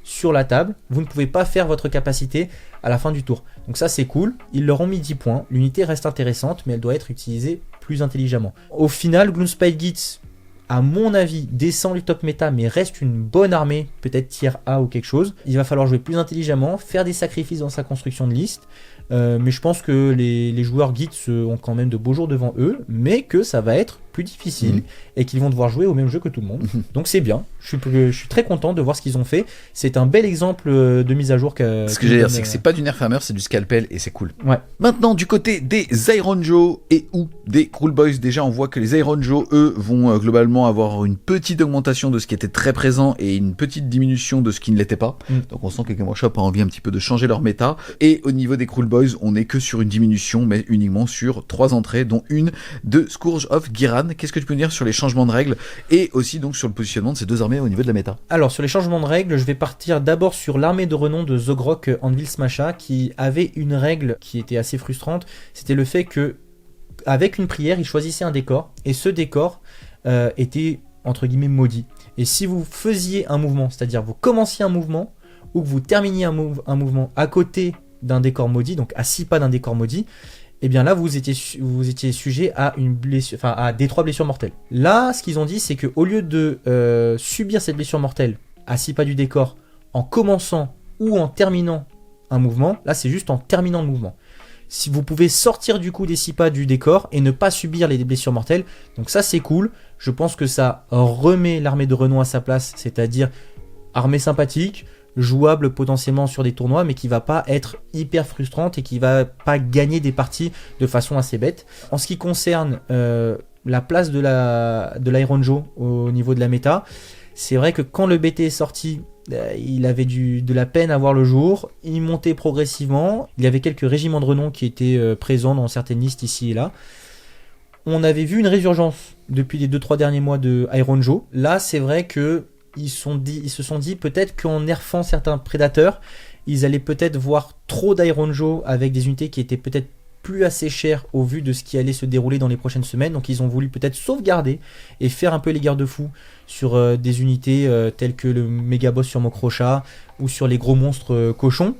sur la table, vous ne pouvez pas faire votre capacité à la fin du tour. Donc ça c'est cool, ils leur ont mis 10 points, l'unité reste intéressante mais elle doit être utilisée plus intelligemment. Au final, Gloomspite Git, à mon avis, descend du top méta mais reste une bonne armée, peut-être tier A ou quelque chose. Il va falloir jouer plus intelligemment, faire des sacrifices dans sa construction de liste, mais je pense que les joueurs Git ont quand même de beaux jours devant eux, mais que ça va être plus difficile et qu'ils vont devoir jouer au même jeu que tout le monde. Donc c'est bien, je suis très content de voir ce qu'ils ont fait. C'est un bel exemple de mise à jour. Ce que j'ai à dire, c'est que c'est pas du Nerfhammer, c'est du scalpel et c'est cool. Ouais. Maintenant, du côté des Ironjo et ou des Cruel Boys, déjà on voit que les Ironjo, eux, vont globalement avoir une petite augmentation de ce qui était très présent et une petite diminution de ce qui ne l'était pas. Donc on sent que Game Workshop a envie un petit peu de changer leur méta. Et au niveau des Cruel Boys, on n'est que sur une diminution, mais uniquement sur 3 entrées, dont une de Scourge of Gairan. Qu'est-ce que tu peux dire sur les changements de règles et aussi donc sur le positionnement de ces deux armées au niveau de la méta? Alors sur les changements de règles, je vais partir d'abord sur l'armée de renom de Zogrok Anvil Smasha qui avait une règle qui était assez frustrante, c'était le fait que avec une prière, il choisissait un décor et ce décor était entre guillemets maudit. Et si vous faisiez un mouvement, c'est-à-dire vous commenciez un mouvement ou que vous terminiez un mouvement à côté d'un décor maudit, donc à 6 pas d'un décor maudit, et bien là vous étiez sujet à une blessure, à des 3 blessures mortelles. Là, ce qu'ils ont dit, c'est que au lieu de subir cette blessure mortelle à 6 pas du décor en commençant ou en terminant un mouvement, là c'est juste en terminant le mouvement. Si vous pouvez sortir du coup des 6 pas du décor et ne pas subir les blessures mortelles, donc ça c'est cool. Je pense que ça remet l'armée de renom à sa place, c'est-à-dire armée sympathique, jouable potentiellement sur des tournois, mais qui va pas être hyper frustrante et qui va pas gagner des parties de façon assez bête. En ce qui concerne la place de l'Iron Joe au niveau de la méta, c'est vrai que quand le BT est sorti, il avait de la peine à voir le jour, il montait progressivement, il y avait quelques régiments de renom qui étaient présents dans certaines listes ici et là. On avait vu une résurgence depuis les 2-3 derniers mois de Iron Joe. Là, c'est vrai que ils se sont dit peut-être qu'en nerfant certains prédateurs, ils allaient peut-être voir trop d'Iron Joe avec des unités qui étaient peut-être plus assez chères au vu de ce qui allait se dérouler dans les prochaines semaines. Donc ils ont voulu peut-être sauvegarder et faire un peu les garde-fous sur des unités telles que le méga boss sur Mokrocha ou sur les gros monstres cochons.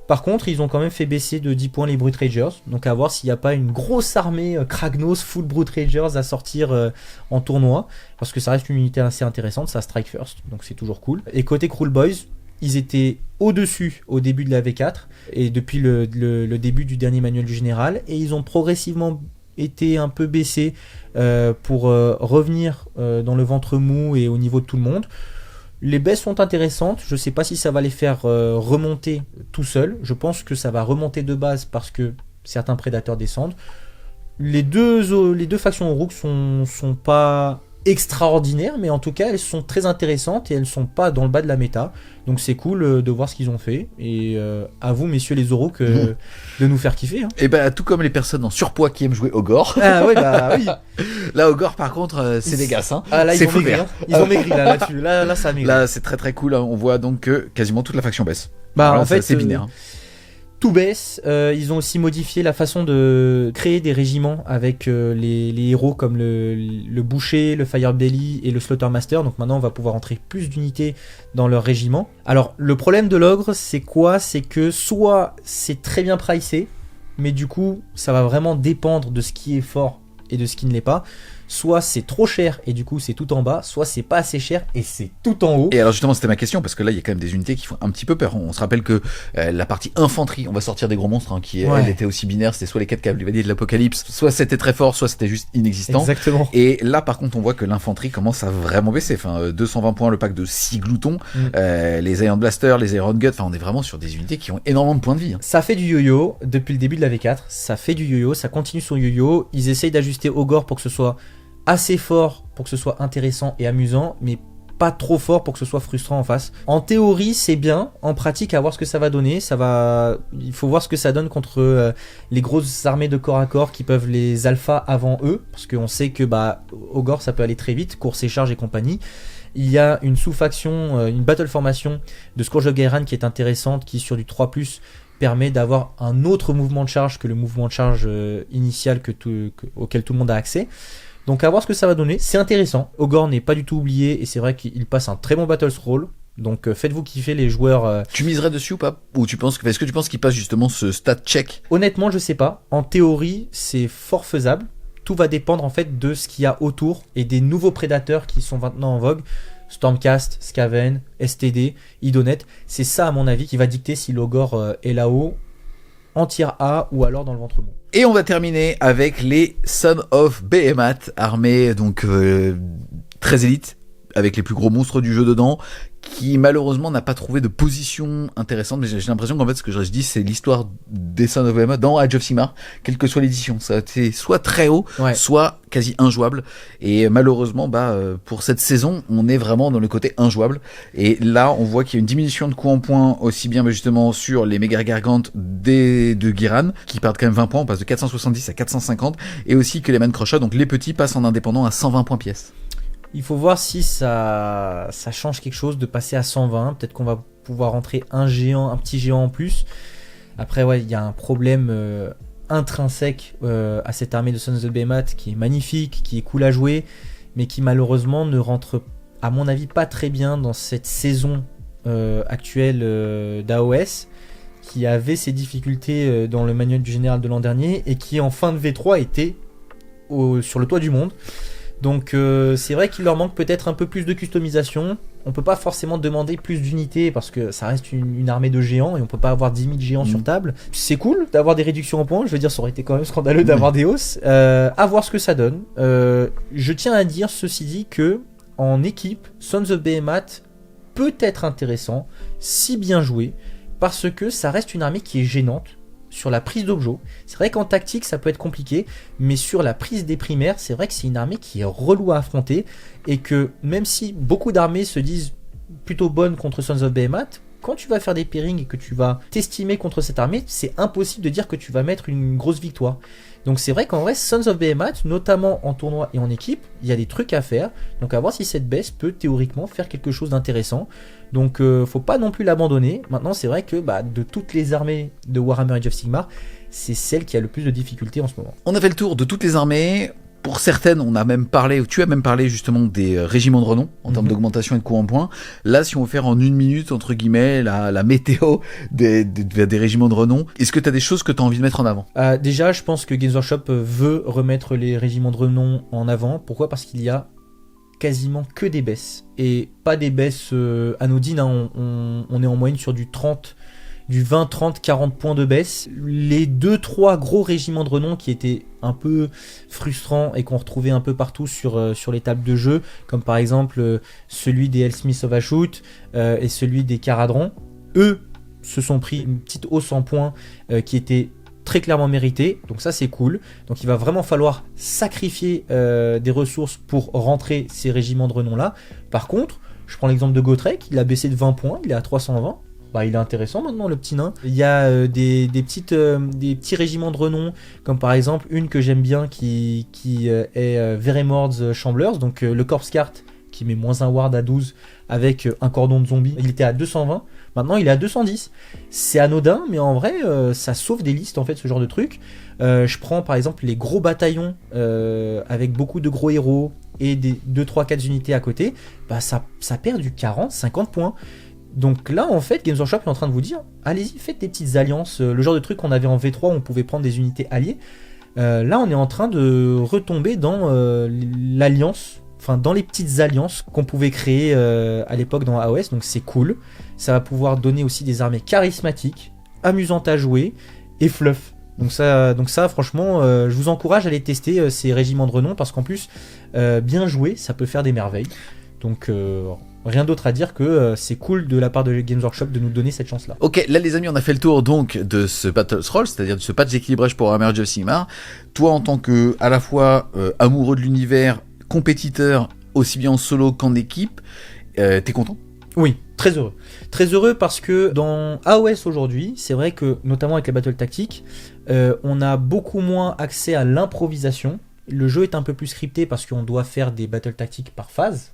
Par contre, ils ont quand même fait baisser de 10 points les Brute Ragers. Donc à voir s'il n'y a pas une grosse armée Kragnos full Brute Ragers à sortir en tournoi. Parce que ça reste une unité assez intéressante, ça strike first. Donc c'est toujours cool. Et côté Cruel Boys, ils étaient au-dessus au début de la V4. Et depuis le début du dernier manuel du général. Et ils ont progressivement été un peu baissés pour revenir dans le ventre mou et au niveau de tout le monde. Les baisses sont intéressantes, je ne sais pas si ça va les faire remonter tout seul, je pense que ça va remonter de base parce que certains prédateurs descendent. Les deux factions Rook sont pas extraordinaires, mais en tout cas elles sont très intéressantes et elles sont pas dans le bas de la méta, donc c'est cool de voir ce qu'ils ont fait, et à vous messieurs les Orook de nous faire kiffer. Et bah tout comme les personnes en surpoids qui aiment jouer Ogre. Ah ouais, bah oui. Là Ogre par contre c'est dégueulasse, hein. Ah là c'est ils ont maigri, hein. Ils ont maigri là-dessus, là ça a maigri. Là c'est très très cool, hein. On voit donc que quasiment toute la faction baisse. Bah voilà, en fait c'est binaire. Tout baisse, ils ont aussi modifié la façon de créer des régiments avec les héros comme le boucher, le firebelly et le slaughtermaster. Donc maintenant on va pouvoir entrer plus d'unités dans leur régiment. Alors le problème de l'ogre c'est quoi? C'est que soit c'est très bien pricé, mais du coup ça va vraiment dépendre de ce qui est fort et de ce qui ne l'est pas. Soit c'est trop cher et du coup c'est tout en bas, soit c'est pas assez cher et c'est tout en haut. Et alors justement c'était ma question, parce que là il y a quand même des unités qui font un petit peu peur. On se rappelle que la partie infanterie, on va sortir des gros monstres hein, qui elle était aussi binaire, c'était soit les 4 cavaliers de l'apocalypse, soit c'était très fort, soit c'était juste inexistant. Exactement. Et là par contre on voit que l'infanterie commence à vraiment baisser, enfin 220 points le pack de 6 gloutons, les Iron Blaster, les Iron Gut, enfin on est vraiment sur des unités qui ont énormément de points de vie. Hein. Ça fait du yo-yo depuis le début de la V4, ça fait du yo-yo, ça continue son yo-yo, ils essayent d'ajuster Ogre pour que ce soit assez fort pour que ce soit intéressant et amusant, mais pas trop fort pour que ce soit frustrant en face. En théorie, c'est bien. En pratique, à voir ce que ça va donner. Il faut voir ce que ça donne contre les grosses armées de corps à corps qui peuvent les alpha avant eux, parce qu'on sait que Ogre, ça peut aller très vite, course et charge et compagnie. Il y a une sous-faction, une battle formation de Scourge of Gairan qui est intéressante, qui sur du 3+, permet d'avoir un autre mouvement de charge que le mouvement de charge initial auquel tout le monde a accès. Donc à voir ce que ça va donner, c'est intéressant. Ogre n'est pas du tout oublié et c'est vrai qu'il passe un très bon battle scroll. Donc faites-vous kiffer les joueurs. Tu miserais dessus ou pas? Ou est-ce que tu penses qu'il passe justement ce stat check? Honnêtement, je sais pas. En théorie, c'est fort faisable. Tout va dépendre en fait de ce qu'il y a autour et des nouveaux prédateurs qui sont maintenant en vogue. Stormcast, Skaven, STD, Idonet. C'est ça à mon avis qui va dicter si l'Ogre est là-haut, en tier A ou alors dans le ventre mou. Et on va terminer avec les Sons of Behemoth, armée donc très élite, avec les plus gros monstres du jeu dedans, qui malheureusement n'a pas trouvé de position intéressante, mais j'ai l'impression qu'en fait ce que je dis c'est l'histoire des Sons of Behemoth dans Age of Sigmar, quelle que soit l'édition, ça a été soit très haut, soit quasi injouable, et malheureusement pour cette saison on est vraiment dans le côté injouable, et là on voit qu'il y a une diminution de coups en points aussi bien justement sur les méga gargantes de Ghiran, qui perdent quand même 20 points, on passe de 470 à 450, et aussi que les Man Crusher, donc les petits, passent en indépendant à 120 points pièce. Il faut voir si ça change quelque chose de passer à 120. Peut-être qu'on va pouvoir rentrer un petit géant en plus. Après, il y a un problème intrinsèque à cette armée de Sons of Behemoth qui est magnifique, qui est cool à jouer, mais qui malheureusement ne rentre, à mon avis, pas très bien dans cette saison actuelle d'AOS, qui avait ses difficultés dans le manuel du général de l'an dernier et qui en fin de V3 était sur le toit du monde. Donc c'est vrai qu'il leur manque peut-être un peu plus de customisation. On peut pas forcément demander plus d'unités parce que ça reste une armée de géants et on peut pas avoir 10 000 géants sur table. C'est cool d'avoir des réductions en points, je veux dire ça aurait été quand même scandaleux d'avoir des hausses. À voir ce que ça donne. Je tiens à dire ceci dit que en équipe, Sons of Behemoth peut être intéressant si bien joué, parce que ça reste une armée qui est gênante sur la prise d'objets. C'est vrai qu'en tactique ça peut être compliqué, mais sur la prise des primaires, c'est vrai que c'est une armée qui est relou à affronter, et que même si beaucoup d'armées se disent plutôt bonnes contre Sons of Behemoth, quand tu vas faire des pairings et que tu vas t'estimer contre cette armée, c'est impossible de dire que tu vas mettre une grosse victoire. Donc c'est vrai qu'en vrai, Sons of Behemoth, notamment en tournoi et en équipe, il y a des trucs à faire. Donc à voir si cette baisse peut théoriquement faire quelque chose d'intéressant. Donc faut pas non plus l'abandonner. Maintenant c'est vrai que de toutes les armées de Warhammer Age of Sigmar, c'est celle qui a le plus de difficultés en ce moment. On a fait le tour de toutes les armées. Pour certaines, on a même parlé, ou tu as même parlé justement des régiments de renom en termes d'augmentation et de coût en points. Là, si on veut faire en 1 minute, entre guillemets, la météo des régiments de renom, est-ce que tu as des choses que tu as envie de mettre en avant ? Déjà, je pense que Games Workshop veut remettre les régiments de renom en avant. Pourquoi ? Parce qu'il y a quasiment que des baisses. Et pas des baisses anodines, hein. On est en moyenne sur du 20, 30, 40 points de baisse. Les 2-3 gros régiments de renom qui étaient un peu frustrants et qu'on retrouvait un peu partout sur les tables de jeu, comme par exemple celui des Hellsmith of Ashut et celui des Caradron, eux se sont pris une petite hausse en points qui était très clairement méritée, donc ça c'est cool. Donc il va vraiment falloir sacrifier des ressources pour rentrer ces régiments de renom là. Par contre, je prends l'exemple de Gotrek, il a baissé de 20 points, il est à 320. Il est intéressant maintenant, le petit nain. Il y a des petits régiments de renom, comme par exemple une que j'aime bien qui est Veremord's Shamblers, donc le Corpse Cart qui met -1 ward à 12 avec un cordon de zombies. Il était à 220, maintenant il est à 210. C'est anodin, mais en vrai ça sauve des listes en fait, ce genre de truc. Je prends par exemple les gros bataillons avec beaucoup de gros héros et des 2, 3, 4 unités à côté, ça perd du 40-50 points. Donc là, en fait, Games Workshop est en train de vous dire, allez-y, faites des petites alliances, le genre de truc qu'on avait en V3 où on pouvait prendre des unités alliées. Là, on est en train de retomber dans l'alliance, enfin dans les petites alliances qu'on pouvait créer à l'époque dans AOS, donc c'est cool. Ça va pouvoir donner aussi des armées charismatiques, amusantes à jouer et fluff. Donc ça franchement, je vous encourage à aller tester ces régiments de renom, parce qu'en plus, bien joué, ça peut faire des merveilles. Donc rien d'autre à dire que c'est cool de la part de Games Workshop de nous donner cette chance-là. Ok, là les amis, on a fait le tour donc de ce Battle Scroll, c'est-à-dire de ce patch d'équilibrage pour Warhammer Age of Sigmar. Toi, en tant que à la fois amoureux de l'univers, compétiteur, aussi bien en solo qu'en équipe, t'es content ? Oui, très heureux. Très heureux parce que dans AOS aujourd'hui, c'est vrai que, notamment avec les battles tactiques, on a beaucoup moins accès à l'improvisation. Le jeu est un peu plus scripté parce qu'on doit faire des battles tactiques par phase.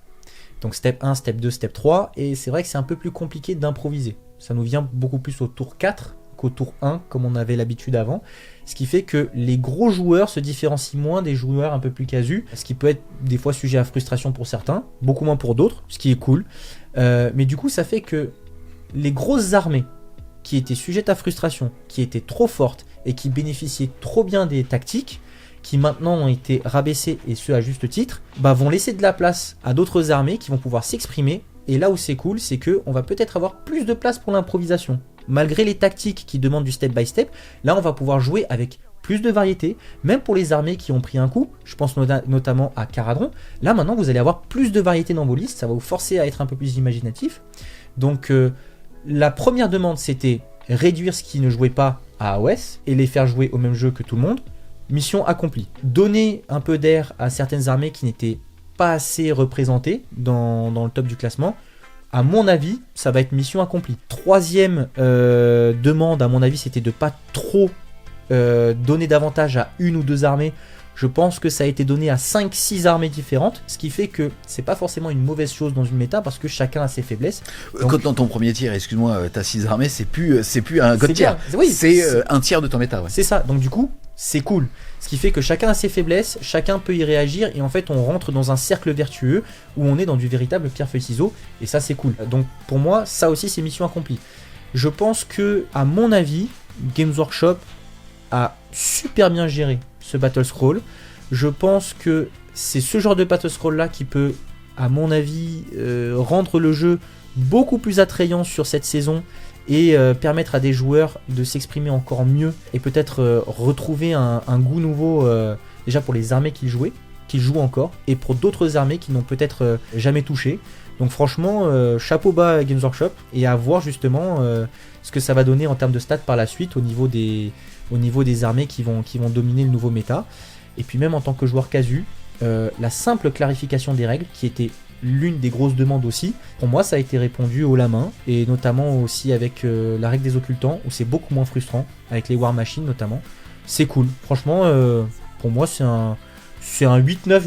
Donc step 1, step 2, step 3, et c'est vrai que c'est un peu plus compliqué d'improviser. Ça nous vient beaucoup plus au tour 4 qu'au tour 1, comme on avait l'habitude avant. Ce qui fait que les gros joueurs se différencient moins des joueurs un peu plus casus, ce qui peut être des fois sujet à frustration pour certains, beaucoup moins pour d'autres, ce qui est cool. Mais du coup, ça fait que les grosses armées qui étaient sujettes à frustration, qui étaient trop fortes et qui bénéficiaient trop bien des tactiques, qui maintenant ont été rabaissés, et ce à juste titre, vont laisser de la place à d'autres armées qui vont pouvoir s'exprimer. Et là où c'est cool, c'est qu'on va peut-être avoir plus de place pour l'improvisation. Malgré les tactiques qui demandent du step by step, là on va pouvoir jouer avec plus de variété, même pour les armées qui ont pris un coup. Je pense notamment à Caradron. Là maintenant vous allez avoir plus de variété dans vos listes, ça va vous forcer à être un peu plus imaginatif. Donc la première demande, c'était réduire ce qui ne jouait pas à AOS et les faire jouer au même jeu que tout le monde. Mission accomplie. Donner un peu d'air à certaines armées qui n'étaient pas assez représentées dans le top du classement. À mon avis, ça va être mission accomplie. Troisième demande, à mon avis, c'était de ne pas trop donner d'avantage à une ou deux armées. Je pense que ça a été donné à 5-6 armées différentes, ce qui fait que c'est pas forcément une mauvaise chose dans une méta, parce que chacun a ses faiblesses. Donc, quand dans ton premier tiers, excuse-moi, t'as 6 armées, c'est plus un god tier. Oui, c'est un tiers de ton méta. Ouais. C'est ça, donc du coup, c'est cool. Ce qui fait que chacun a ses faiblesses, chacun peut y réagir, et en fait on rentre dans un cercle vertueux où on est dans du véritable pierre-feuille-ciseau, et ça c'est cool. Donc pour moi, ça aussi c'est mission accomplie. Je pense que, à mon avis, Games Workshop a super bien géré ce Battle Scroll. Je pense que c'est ce genre de Battle Scroll là qui peut, à mon avis, rendre le jeu beaucoup plus attrayant sur cette saison, et permettre à des joueurs de s'exprimer encore mieux, et peut-être retrouver un goût nouveau, déjà pour les armées qu'ils jouent encore, et pour d'autres armées qui n'ont peut-être jamais touché. Donc franchement, chapeau bas à Games Workshop, et à voir justement ce que ça va donner en termes de stats par la suite au niveau des armées qui vont dominer le nouveau méta. Et puis même en tant que joueur casu, la simple clarification des règles, qui était l'une des grosses demandes aussi, pour moi ça a été répondu haut la main, et notamment aussi avec la règle des occultants, où c'est beaucoup moins frustrant, avec les War Machines notamment. C'est cool, franchement, pour moi c'est un 8-9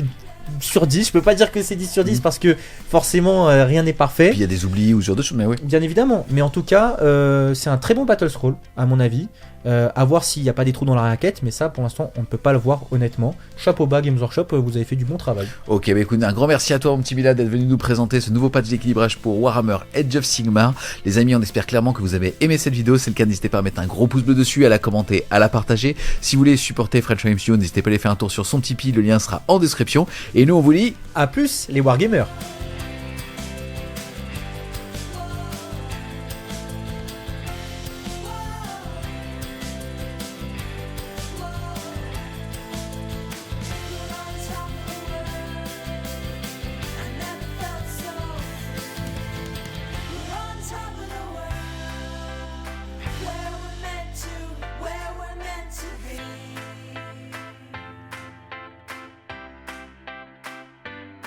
sur 10, je peux pas dire que c'est 10 sur 10 parce que forcément rien n'est parfait. Puis il y a des oublis ou ce genre de choses, mais oui. Bien évidemment, mais en tout cas, c'est un très bon Battle Scroll, à mon avis. À voir s'il n'y a pas des trous dans la raquette, mais ça pour l'instant on ne peut pas le voir honnêtement. Chapeau bas Games Workshop, vous avez fait du bon travail. Ok, bah écoute, un grand merci à toi mon petit Milad d'être venu nous présenter ce nouveau patch d'équilibrage pour Warhammer Age of Sigmar. Les amis, on espère clairement que vous avez aimé cette vidéo. C'est le cas, n'hésitez pas à mettre un gros pouce bleu dessus, à la commenter, à la partager. Si vous voulez supporter French MCU, n'hésitez pas à aller faire un tour sur son Tipeee, le lien sera en description. Et nous on vous dit à plus les Wargamers.